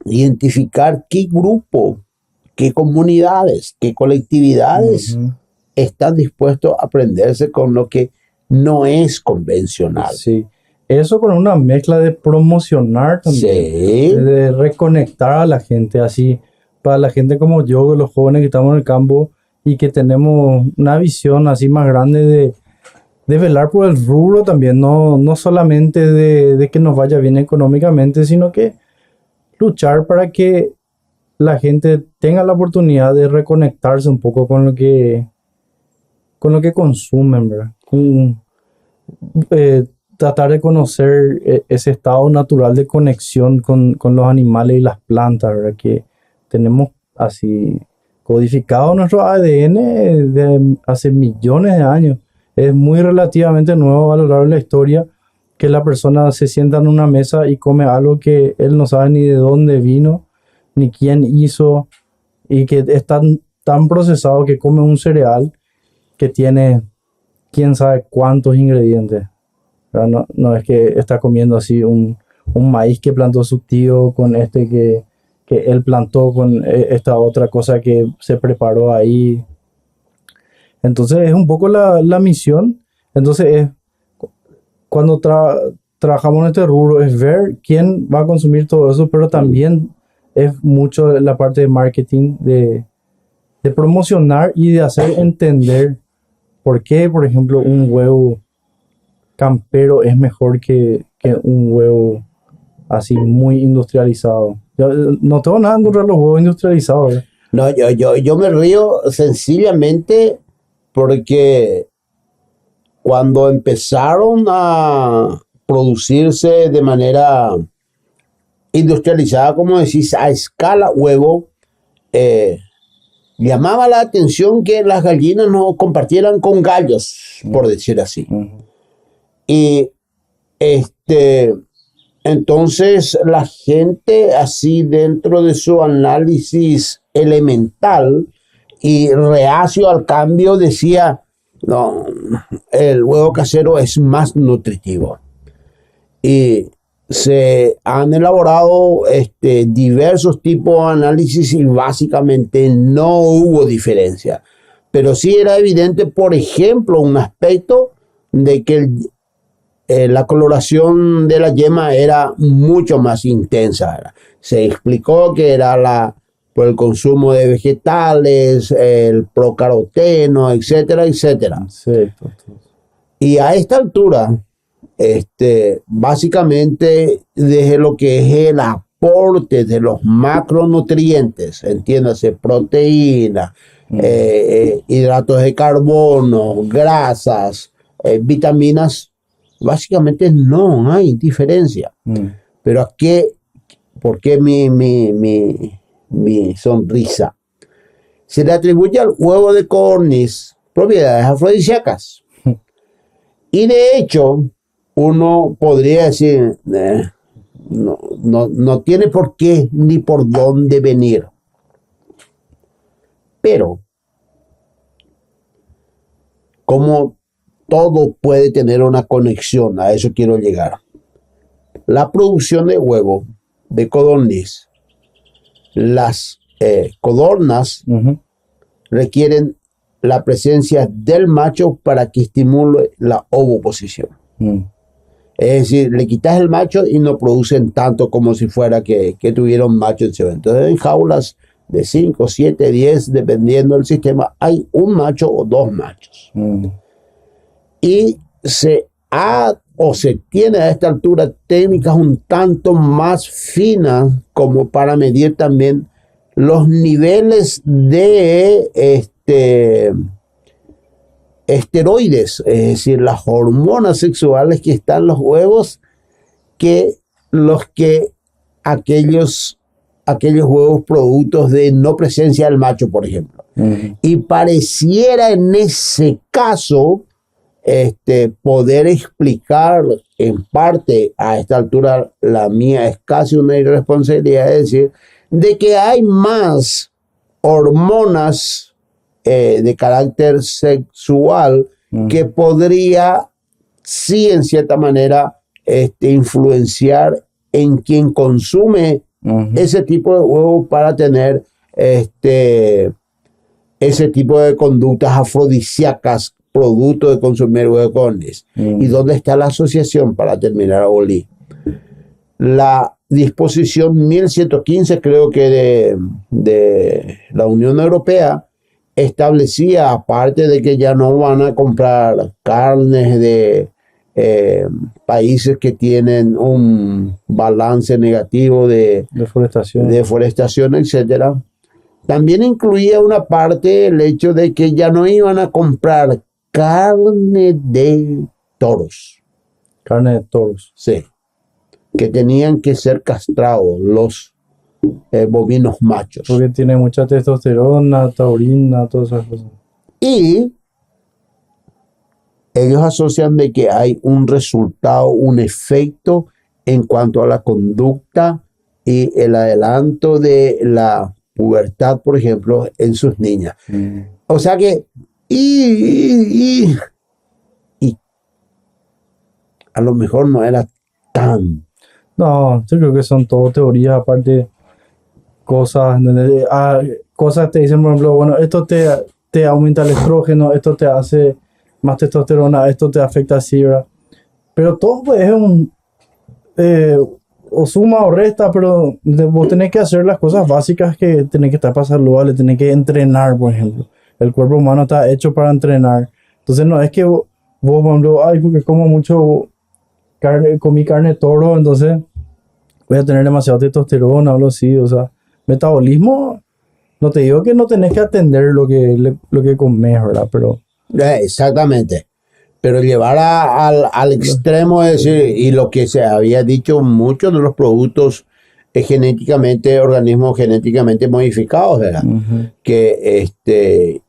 identificar qué grupo, qué comunidades, qué colectividades están dispuestos a aprenderse con lo que no es convencional. Sí. Eso con una mezcla de promocionar también, Sí. de reconectar a la gente, así, para la gente como yo, los jóvenes que estamos en el campo y que tenemos una visión así más grande de velar por el rubro también, no solamente de que nos vaya bien económicamente, sino que luchar para que la gente tenga la oportunidad de reconectarse un poco con lo que consumen, ¿verdad? Tratar de conocer ese estado natural de conexión con los animales y las plantas, ¿verdad? Que tenemos así codificado nuestro ADN de hace millones de años. Es muy relativamente nuevo a lo largo de la historia que la persona se sienta en una mesa y come algo que él no sabe ni de dónde vino, ni quién hizo, y que es tan procesado que come un cereal que tiene quién sabe cuántos ingredientes. No es que está comiendo así un maíz que plantó su tío con que él plantó con esta otra cosa que se preparó ahí. Entonces es un poco la misión. Entonces es cuando trabajamos en este rubro, es ver quién va a consumir todo eso, pero también es mucho la parte de marketing, de promocionar y de hacer entender por qué, por ejemplo, un huevo campero es mejor que un huevo así muy industrializado. Yo no tengo nada en contra de los huevos industrializados, ¿verdad? No, yo me río sencillamente porque cuando empezaron a producirse de manera industrializada, como decís, a escala huevo, llamaba la atención que las gallinas no compartieran con gallos, por decir así. Y entonces la gente así dentro de su análisis elemental y reacio al cambio decía, no, el huevo casero es más nutritivo. Y se han elaborado diversos tipos de análisis y básicamente no hubo diferencia. Pero sí era evidente, por ejemplo, un aspecto de que la coloración de la yema era mucho más intensa. Se explicó que era por el consumo de vegetales, el procaroteno, etcétera, etcétera. Sí, Y a esta altura, básicamente, desde lo que es el aporte de los macronutrientes, entiéndase, proteína, hidratos de carbono, grasas, vitaminas, básicamente no hay diferencia. Pero ¿por qué mi sonrisa? Se le atribuye al huevo de codorniz propiedades afrodisíacas. Y de hecho, uno podría decir, no tiene por qué ni por dónde venir. Pero, como todo puede tener una conexión, a eso quiero llegar. la producción de huevo de codorniz, las codornas Ujú. requieren la presencia del macho para que estimule la ovoposición. Mm. Es decir, le quitas el macho y no producen tanto como si fuera que tuviera un macho en cebo. Entonces, en jaulas de 5, 7, 10, dependiendo del sistema, hay un macho o dos machos. Mm. Y se tiene a esta altura técnicas un tanto más finas como para medir también los niveles de esteroides, es decir, las hormonas sexuales que están en los huevos, que aquellos huevos productos de no presencia del macho, por ejemplo. Ujú. Y pareciera en ese caso poder explicar en parte, a esta altura la mía es casi una irresponsabilidad, es decir, de que hay más hormonas de carácter sexual que podría, sí, en cierta manera, influenciar en quien consume Ujú. ese tipo de huevos para tener ese tipo de conductas afrodisíacas producto de consumir huevos de codorniz. Mm. ¿Y dónde está la asociación para terminar, Oli? La disposición 1115, creo que de la Unión Europea, establecía, aparte de que ya no van a comprar carnes de países que tienen un balance negativo de Deforestación. deforestación, etcétera, también incluía una parte el hecho de que ya no iban a comprar carne de toros. Carne de toros. Sí, que tenían que ser castrados los bovinos machos. Porque tiene mucha testosterona, taurina, todas esas cosas. Y ellos asocian de que hay un resultado, un efecto en cuanto a la conducta y el adelanto de la pubertad, por ejemplo, en sus niñas. Mm. O sea que, y a lo mejor no era tan... No, yo creo que son todo teorías, aparte cosas, ¿entendés? Cosas te dicen, por ejemplo, bueno, esto te aumenta el estrógeno, esto te hace más testosterona, esto te afecta así, ¿verdad? Pero todo pues, es o suma o resta, pero vos tenés que hacer las cosas básicas que tenés que estar para saludable, tenés que entrenar, por ejemplo. El cuerpo humano está hecho para entrenar. Entonces no es que vos por ejemplo, ay, porque como mucho comí carne de toro, entonces voy a tener demasiado testosterona o algo así, o sea, metabolismo, no te digo que no tenés que atender lo que comes, ¿verdad? Pero Exactamente. Pero llevar al extremo, es decir, y lo que se había dicho, muchos de los productos organismos genéticamente modificados, ¿verdad? ujú. Que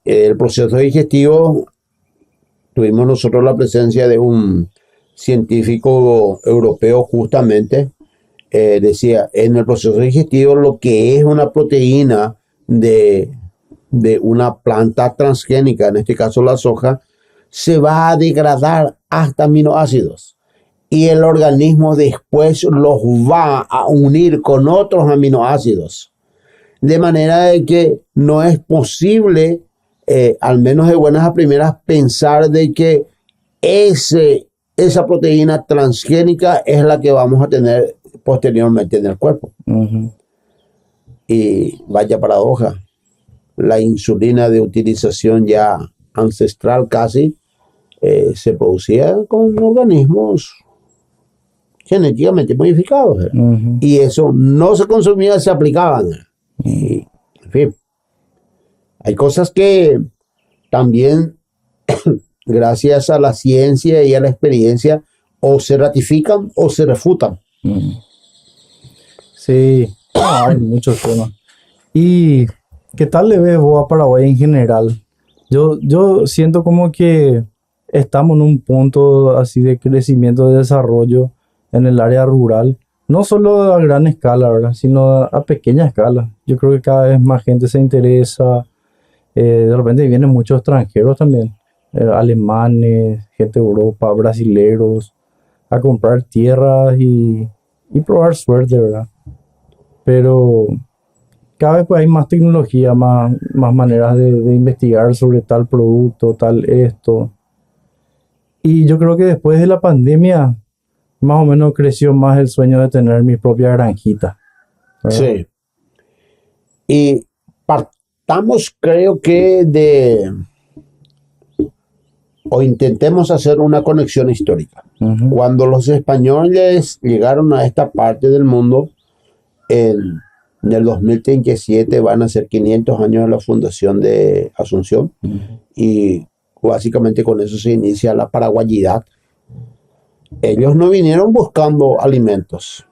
el proceso digestivo, tuvimos nosotros la presencia de un científico europeo justamente, decía, en el proceso digestivo lo que es una proteína de una planta transgénica, en este caso la soja, se va a degradar hasta aminoácidos y el organismo después los va a unir con otros aminoácidos, de manera de que no es posible, al menos de buenas a primeras, pensar de que esa proteína transgénica es la que vamos a tener posteriormente en el cuerpo. Ujú. Y vaya paradoja, la insulina de utilización ya ancestral casi se producía con organismos genéticamente modificados, ¿verdad? Ujú. Y eso no se consumía, se aplicaban, ¿verdad? Y, en fin, hay cosas que también gracias a la ciencia y a la experiencia o se ratifican o se refutan. Ujú. Sí, hay muchos temas. ¿Y qué tal le ves vos a Paraguay en general? Yo siento como que estamos en un punto así de crecimiento, de desarrollo en el área rural, no solo a gran escala, ¿verdad? Sino a pequeña escala. Yo creo que cada vez más gente se interesa, de repente vienen muchos extranjeros también, alemanes, gente de Europa, brasileros, a comprar tierras y probar suerte, ¿verdad? Pero cada vez pues hay más tecnología, más maneras de investigar sobre tal producto, tal esto. Y yo creo que después de la pandemia, más o menos creció más el sueño de tener mi propia granjita, ¿verdad? Sí. Y partamos, creo que o intentemos hacer una conexión histórica. Ujú, Cuando los españoles llegaron a esta parte del mundo, en el 2037 van a ser 500 años de la fundación de Asunción, ujú, y básicamente con eso se inicia la paraguayidad. Ellos no vinieron buscando alimentos,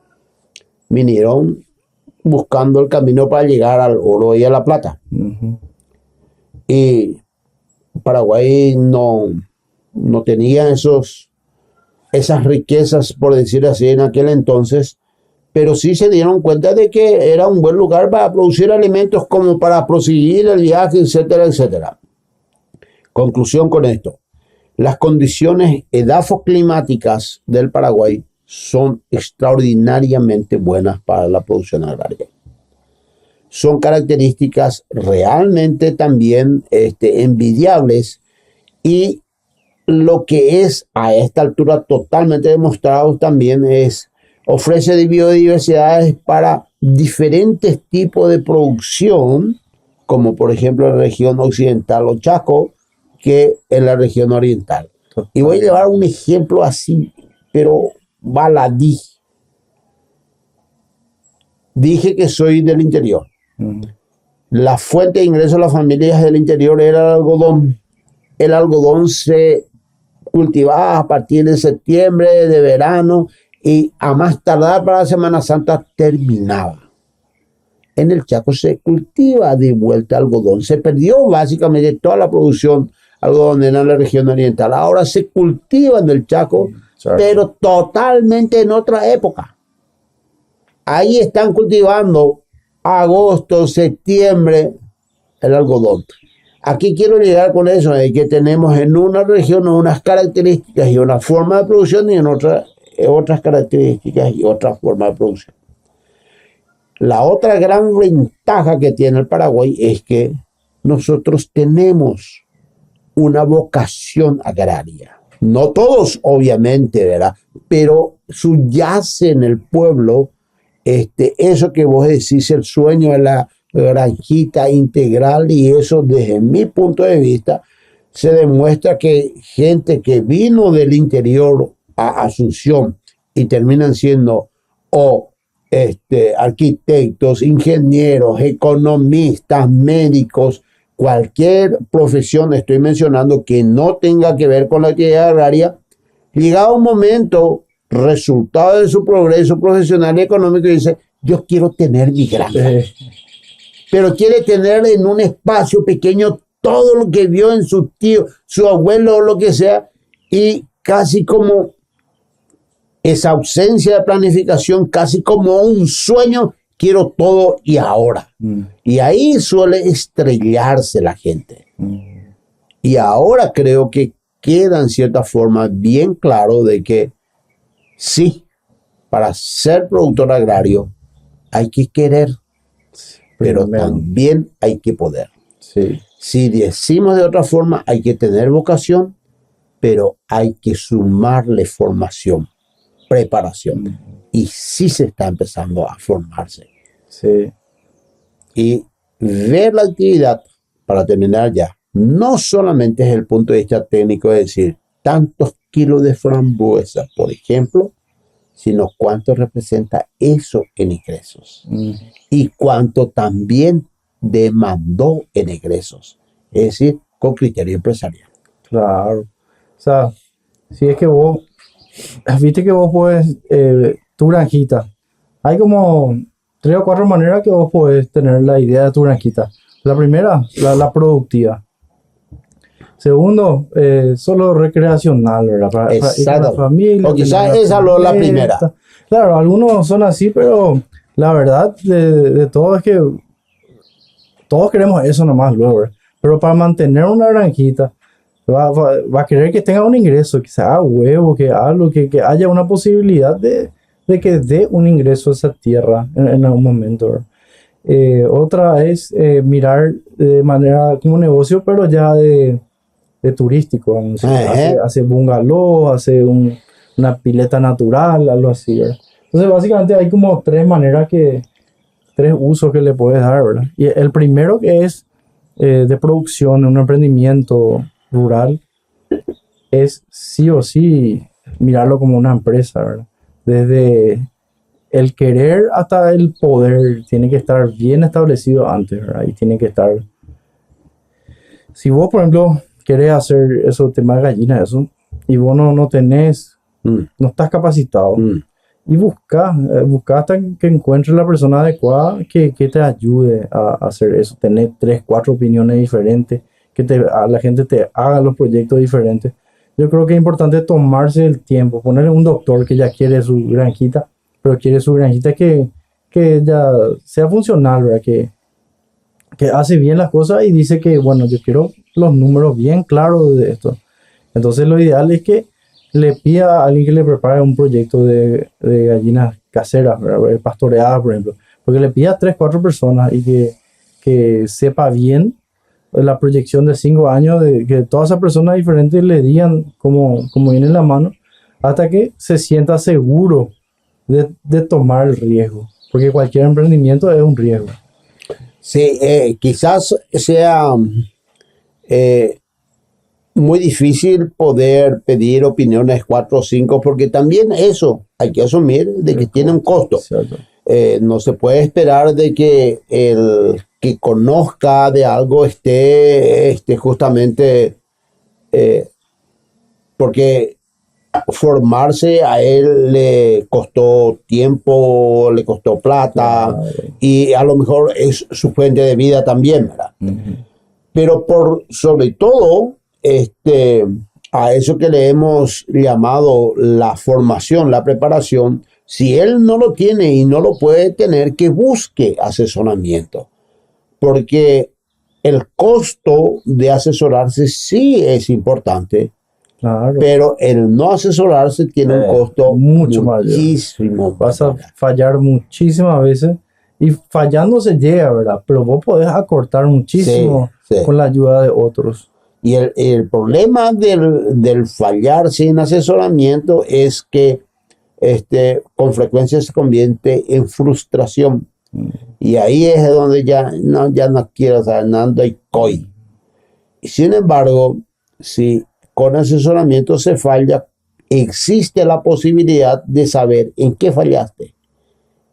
vinieron buscando el camino para llegar al oro y a la plata. ujú. Y Paraguay no tenía esas riquezas, por decir así, en aquel entonces, pero sí se dieron cuenta de que era un buen lugar para producir alimentos como para proseguir el viaje, etcétera, etcétera. Conclusión con esto: las condiciones edafoclimáticas del Paraguay son extraordinariamente buenas para la producción agraria. Son características realmente también envidiables, y lo que es a esta altura totalmente demostrado también ofrece biodiversidades para diferentes tipos de producción, como por ejemplo en la región occidental o Chaco, que en la región oriental. Y voy a llevar un ejemplo así, pero baladí. Dije que soy del interior. Ujú. La fuente de ingreso de las familias del interior era el algodón. El algodón se cultivaba a partir de septiembre, de verano, y a más tardar para la Semana Santa terminaba. En el Chaco se cultiva de vuelta algodón. Se perdió básicamente toda la producción algodonera en la región oriental. Ahora se cultiva en el Chaco, Claro. pero totalmente en otra época. Ahí están cultivando agosto, septiembre el algodón. Aquí quiero llegar con eso, de que tenemos en una región unas características y una forma de producción, y en otras características y otra forma de producción. La otra gran ventaja que tiene el Paraguay es que nosotros tenemos una vocación agraria. No todos, obviamente, ¿verdad? Pero subyace en el pueblo eso que vos decís, el sueño de la granjita integral, y eso desde mi punto de vista se demuestra que gente que vino del interior a Asunción y terminan siendo arquitectos, ingenieros, economistas, médicos, cualquier profesión estoy mencionando que no tenga que ver con la actividad agraria, llegado un momento, resultado de su progreso profesional y económico, dice: yo quiero tener mi granja. Pero quiere tener en un espacio pequeño todo lo que vio en su tío, su abuelo o lo que sea, y casi como esa ausencia de planificación, casi como un sueño, quiero todo y ahora. Y ahí suele estrellarse la gente. Y ahora creo que queda en cierta forma bien claro de que sí, para ser productor agrario hay que querer, pero Primero. también hay que poder. Sí. Si decimos de otra forma, hay que tener vocación, pero hay que sumarle formación, preparación. Y sí se está empezando a formarse. Sí. Y ver la actividad, para terminar ya, no solamente es el punto de vista técnico de decir tantos kilos de frambuesa, por ejemplo, sino cuánto representa eso en ingresos y cuánto también demandó en egresos, es decir, con criterio empresarial. Claro. O sea, si es que vos, viste que vos puedes, tu granjita, hay como 3 o 4 maneras que vos podés tener la idea de tu granjita. La primera, la productiva. Segundo, solo recreacional, ¿verdad? Para ir con la Exacto. familia. O quizás tener esa no es la fiesta. primera. Claro, algunos son así, pero la verdad de todo es que todos queremos eso nomás luego, ¿verdad? Pero para mantener una granjita, va a querer que tenga un ingreso, que sea huevo, que algo, que haya una posibilidad de que dé un ingreso a esa tierra en algún momento, ¿verdad? Otra es mirar de manera como negocio, pero ya de turístico, vamos a decir. Ajá. Hace bungalow, hace una pileta natural, algo así, ¿verdad? Entonces, básicamente hay como tres usos que le puedes dar, ¿verdad? Y el primero que es de producción, un emprendimiento rural, es sí o sí mirarlo como una empresa, ¿verdad? Desde el querer hasta el poder tiene que estar bien establecido antes, ¿verdad? Y tiene que estar... Si vos, por ejemplo, querés hacer eso, tema de gallina, eso, y vos no tenés, Mm, no estás capacitado, mm. y busca hasta que encuentres la persona adecuada que te ayude a hacer eso, tener tres, cuatro opiniones diferentes, la gente te haga los proyectos diferentes. Yo creo que es importante tomarse el tiempo, ponerle un doctor que ya quiere su granjita, pero quiere su granjita que ya sea funcional, ¿verdad? Que hace bien las cosas y dice que, bueno, yo quiero los números bien claros de esto. Entonces lo ideal es que le pida a alguien que le prepare un proyecto de gallinas caseras, ¿verdad? Pastoreadas, por ejemplo. Porque le pida a tres, cuatro personas y que sepa bien la proyección de 5 años, de que todas esas personas diferentes le digan cómo viene en la mano, hasta que se sienta seguro de tomar el riesgo. Porque cualquier emprendimiento es un riesgo. Sí, quizás sea eh, muy difícil poder pedir opiniones 4 o 5, porque también eso hay que asumir de que tiene un costo. ¿Cierto? No se puede esperar de que el que conozca de algo esté justamente, porque formarse a él le costó tiempo, le costó plata, Claro. y a lo mejor es su fuente de vida también, ¿verdad? Ujú. Pero sobre todo, a eso que le hemos llamado la formación, la preparación, si él no lo tiene y no lo puede tener, que busque asesoramiento, porque el costo de asesorarse sí es importante, Claro. pero el no asesorarse tiene un costo Mucho mayor. muchísimo Vas a mayor. fallar muchísimas veces y fallando se llega, ¿verdad? Pero vos podés acortar muchísimo Sí, sí. con la ayuda de otros. Y el problema del fallar sin asesoramiento es que con frecuencia se convierte en frustración. Y ahí es donde ya no quiero saber nada y coy. Y sin embargo, si con asesoramiento se falla, existe la posibilidad de saber en qué fallaste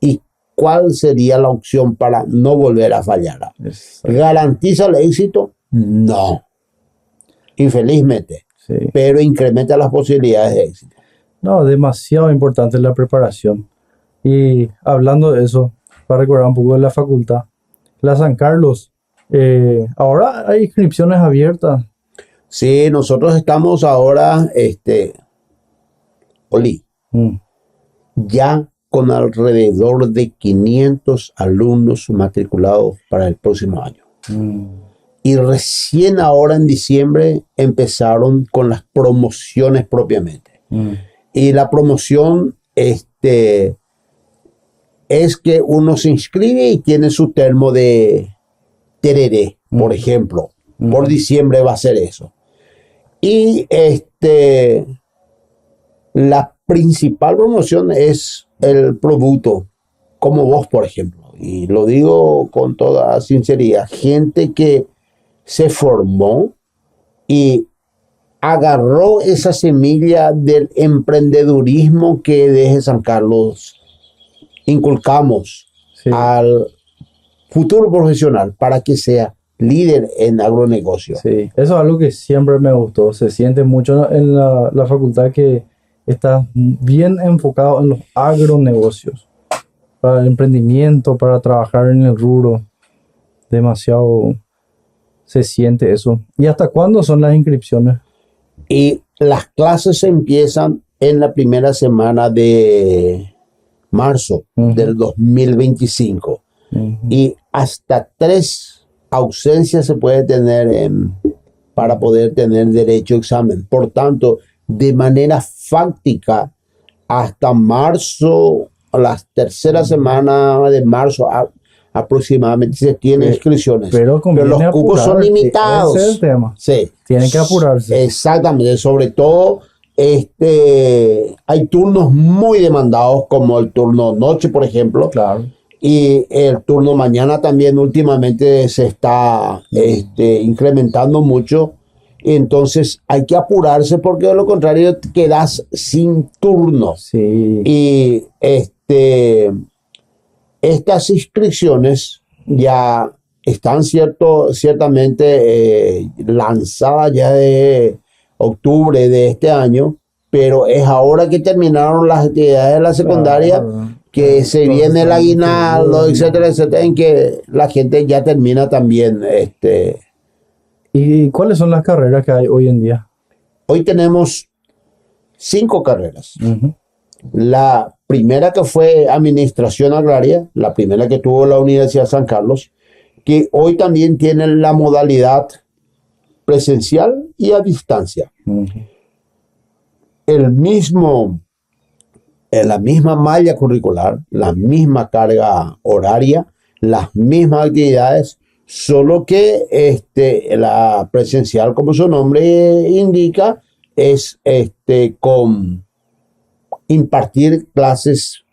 y cuál sería la opción para no volver a fallar. Exacto. ¿Garantiza el éxito? No, infelizmente, Sí. pero incrementa las posibilidades de éxito. No, demasiado importante la preparación. Y hablando de eso, para recordar un poco de la facultad, la San Carlos, ahora hay inscripciones abiertas. Sí, nosotros estamos ahora, Oli, Mm, ya con alrededor de 500 alumnos matriculados para el próximo año. mm, Y recién ahora en diciembre empezaron con las promociones propiamente. mm, Y la promoción es que uno se inscribe y tiene su termo de tereré, por ejemplo. Por diciembre va a ser eso. Y la principal promoción es el producto, como vos, por ejemplo. Y lo digo con toda sinceridad. Gente que se formó y agarró esa semilla del emprendedurismo que desde San Carlos inculcamos sí. al futuro profesional para que sea líder en agronegocio. Sí, eso es algo que siempre me gustó. Se siente mucho en la facultad que está bien enfocado en los agronegocios, para el emprendimiento, para trabajar en el rubro. Demasiado se siente eso. ¿Y hasta cuándo son las inscripciones? Y las clases empiezan en la primera semana de marzo del 2025. Y hasta 3 ausencias se puede tener para poder tener derecho a examen. Por tanto, de manera fáctica, hasta marzo, a la tercera semana de marzo aproximadamente se tienen inscripciones. Pero conviene los cupos son apurar, limitados. ese es el tema. Sí. Tienen que apurarse. Exactamente, sobre todo hay turnos muy demandados como el turno noche, por ejemplo, Claro. y el turno mañana también últimamente se está incrementando mucho. Entonces hay que apurarse porque de lo contrario te quedas sin turno. Sí. Y estas inscripciones ya están ciertamente lanzadas ya de octubre de este año, pero es ahora que terminaron las actividades de la secundaria, Claro. que se Entonces, viene el aguinaldo, sí. etcétera, etcétera, en que la gente ya termina también. ¿Y cuáles son las carreras que hay hoy en día? Hoy tenemos 5 carreras. Ujú. La primera que fue Administración Agraria, la primera que tuvo la Universidad de San Carlos, que hoy también tiene la modalidad presencial y a distancia. Ujú. La misma malla curricular, la misma carga horaria, las mismas actividades, solo que la presencial, como su nombre indica, es con impartir clases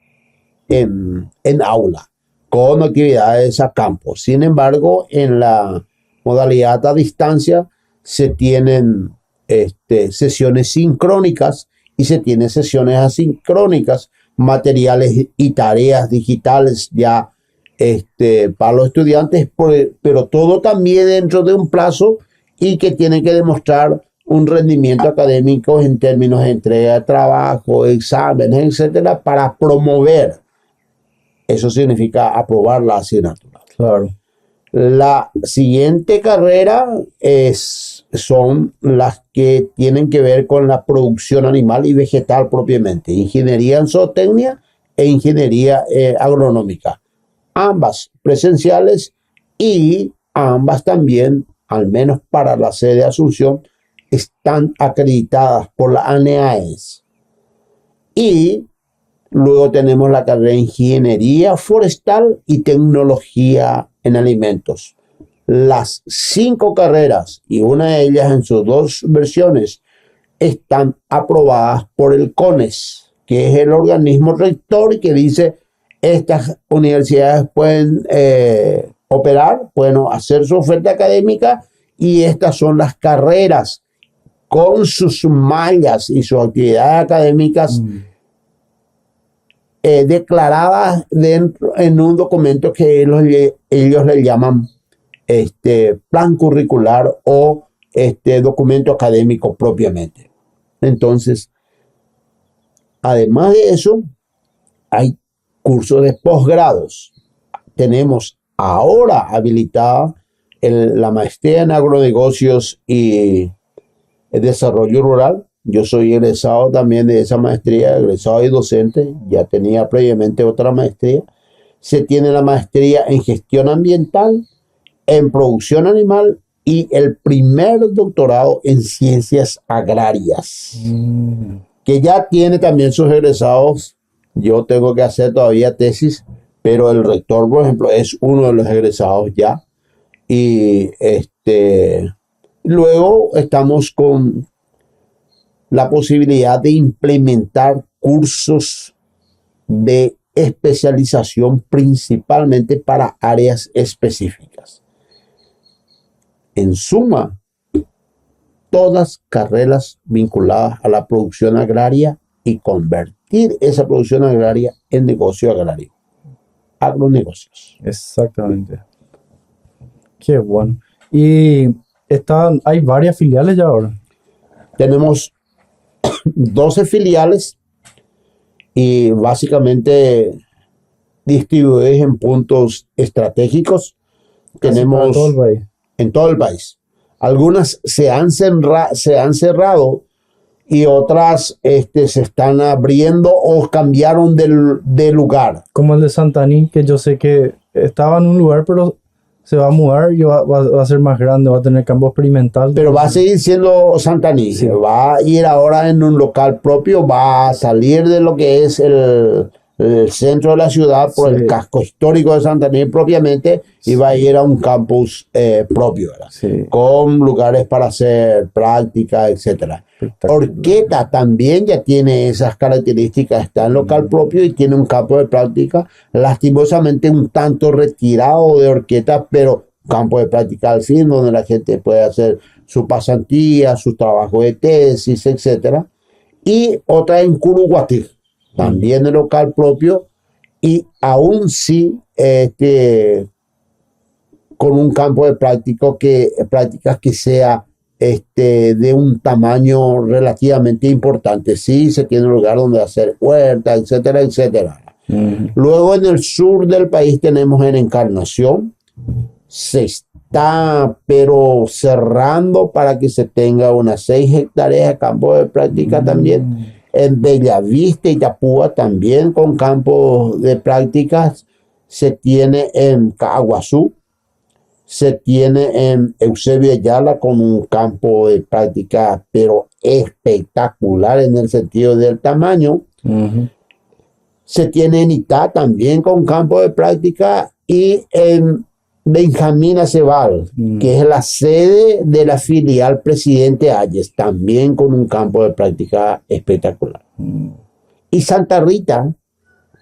en aula, con actividades a campo. Sin embargo, en la modalidad a distancia se tienen sesiones sincrónicas y se tienen sesiones asincrónicas, materiales y tareas digitales ya para los estudiantes, pero todo también dentro de un plazo y que tienen que demostrar un rendimiento académico en términos de entrega de trabajo, exámenes, etcétera, para promover. Eso significa aprobar la asignatura. Claro. La siguiente carrera son las que tienen que ver con la producción animal y vegetal propiamente, ingeniería en zootecnia e ingeniería agronómica. Ambas presenciales y ambas también, al menos para la sede de Asunción, están acreditadas por la ANEAES. Y luego tenemos la carrera de Ingeniería Forestal y Tecnología en Alimentos. Las 5 carreras, y una de ellas en sus 2 versiones, están aprobadas por el CONES, que es el organismo rector y que dice estas universidades pueden operar, pueden hacer su oferta académica y estas son las carreras con sus mallas y sus actividades académicas declaradas en un documento que ellos le llaman plan curricular o documento académico propiamente. Entonces, además de eso, hay cursos de posgrados. Tenemos ahora habilitada la maestría en agronegocios y el desarrollo rural. Yo soy egresado también de esa maestría, egresado y docente. Ya tenía previamente otra maestría. Se tiene la maestría en gestión ambiental, en producción animal y el primer doctorado en ciencias agrarias, que ya tiene también sus egresados. Yo tengo que hacer todavía tesis, pero el rector, por ejemplo, es uno de los egresados ya. Y luego estamos con la posibilidad de implementar cursos de especialización principalmente para áreas específicas. En suma, todas carreras vinculadas a la producción agraria y convertir esa producción agraria en negocio agrario. Agronegocios. Exactamente. Qué bueno. Y hay varias filiales ya ahora. Tenemos 12 filiales y básicamente distribuidas en puntos estratégicos. Tenemos todo el país. en todo el país. Algunas se han cerrado y otras se están abriendo o cambiaron de lugar. Como el de Santaní, que yo sé que estaba en un lugar, pero se va a mudar y va a ser más grande, va a tener campo experimental. Pero va a seguir siendo Santaní. Sí. Va a ir ahora en un local propio, va a salir de lo que es el centro de la ciudad por Sí. el casco histórico de Santaní propiamente y va a ir a un campus propio, ¿verdad? Sí. Con lugares para hacer práctica, etcétera. Espectacular. Orqueta también ya tiene esas características, está en local propio y tiene un campo de práctica, lastimosamente un tanto retirado de Orqueta, pero campo de práctica al fin, donde la gente puede hacer su pasantía, su trabajo de tesis, etcétera. Y otra en Curuguatí, también de local propio, y aún sí con un campo de prácticas que sea de un tamaño relativamente importante. Sí, se tiene un lugar donde hacer huerta, etcétera, etcétera. Luego en el sur del país tenemos en Encarnación, se está pero cerrando para que se tenga unas 6 hectáreas de campo de práctica también. En Bellavista y Itapúa también con campos de prácticas. Se tiene en Caguazú, se tiene en Eusebio Ayala con un campo de práctica pero espectacular en el sentido del tamaño. Se tiene en Itá también con campo de práctica y en Benjamín Aceval, que es la sede de la filial Presidente Hayes, también con un campo de práctica espectacular. Y Santa Rita,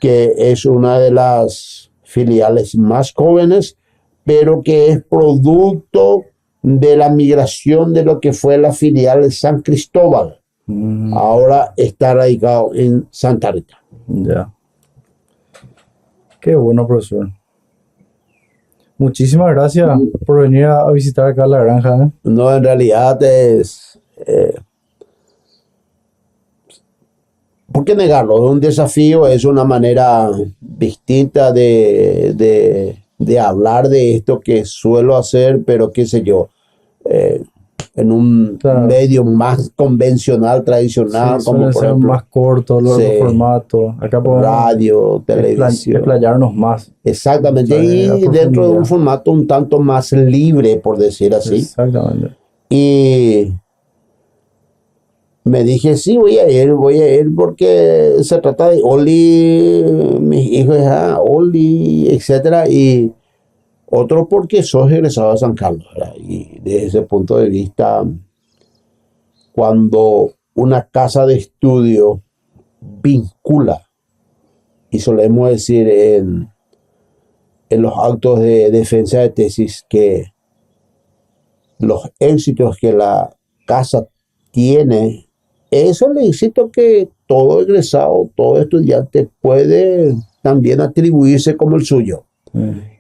que es una de las filiales más jóvenes, pero que es producto de la migración de lo que fue la filial de San Cristóbal. Ahora está radicado en Santa Rita. Ya. Qué bueno, profesor. Muchísimas gracias por venir a visitar acá la granja, ¿eh? No, en realidad es... ¿por qué negarlo? Es un desafío, es una manera distinta de hablar de esto que suelo hacer, pero qué sé yo, en un Claro. medio más convencional, tradicional, Sí, como suelen por ser ejemplo más cortos los sí, formatos. Acá podemos radio, televisión. explayarnos más. Exactamente, A y dentro de profundidad. un formato un tanto más libre, por decir así. Exactamente. Y me dije, sí, voy a ir porque se trata de Oli, mis hijos, Oli, etcétera, y otro porque sos egresado de San Carlos, ¿verdad? Y desde ese punto de vista, cuando una casa de estudio vincula, y solemos decir en los actos de defensa de tesis que los éxitos que la casa tiene es el éxito que todo egresado, todo estudiante puede también atribuirse como el suyo.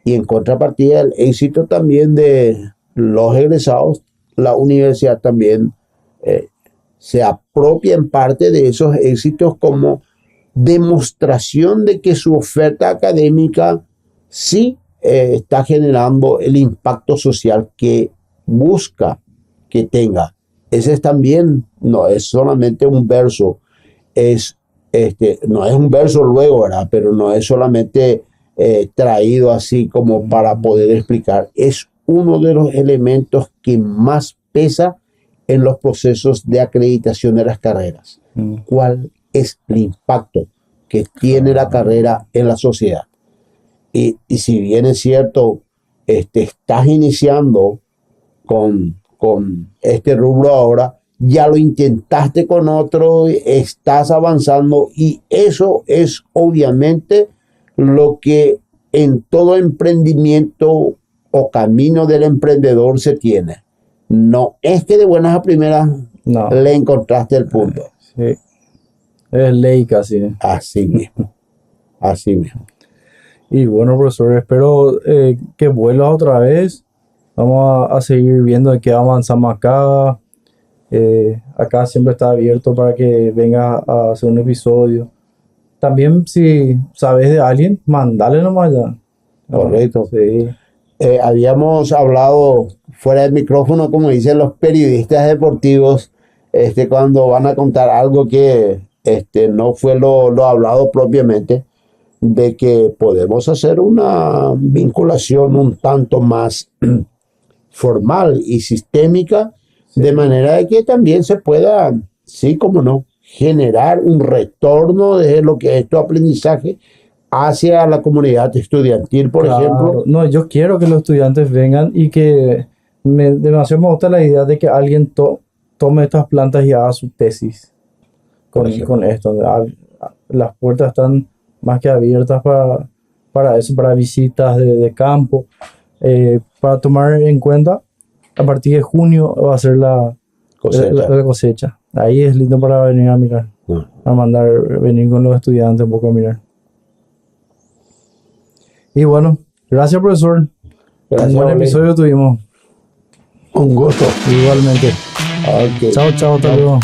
Y en contrapartida, el éxito también de los egresados, la universidad también se apropia en parte de esos éxitos como demostración de que su oferta académica sí está generando el impacto social que busca que tenga. Ese es también, no es solamente un verso, no es un verso luego, ¿verdad? Pero no es solamente traído así como para poder explicar. Es uno de los elementos que más pesa en los procesos de acreditación de las carreras. ¿Cuál es el impacto que tiene la carrera en la sociedad? Y si bien es cierto, estás iniciando con este rubro ahora, ya lo intentaste con otro, estás avanzando y eso es obviamente lo que en todo emprendimiento o camino del emprendedor se tiene. No es que de buenas a primeras No. le encontraste el punto. Sí. Es ley casi. Así mismo. Así mismo. Y bueno, profesor, espero que vuelvas otra vez. Vamos a seguir viendo de qué avanzamos acá. Acá siempre está abierto para que venga a hacer un episodio. También, si sabes de alguien, mandale nomás ya. Correcto. Sí. Habíamos hablado fuera del micrófono, como dicen los periodistas deportivos, cuando van a contar algo que no fue lo hablado propiamente. de que podemos hacer una vinculación un tanto más formal y sistémica, de manera de que también se pueda, sí, como no, generar un retorno de lo que es tu aprendizaje hacia la comunidad estudiantil, por Claro. ejemplo. No, yo quiero que los estudiantes vengan y que demasiado me gusta la idea de que alguien tome estas plantas y haga su tesis Por ejemplo. con esto. Las puertas están más que abiertas para eso, para visitas de campo, para tomar en cuenta. A partir de junio va a ser la cosecha. Ahí es lindo para venir a mirar, venir con los estudiantes un poco a mirar. Y bueno, gracias, profesor. Gracias, Un buen Ole. episodio tuvimos. Un gusto. Igualmente. Ok. Chao, hasta luego.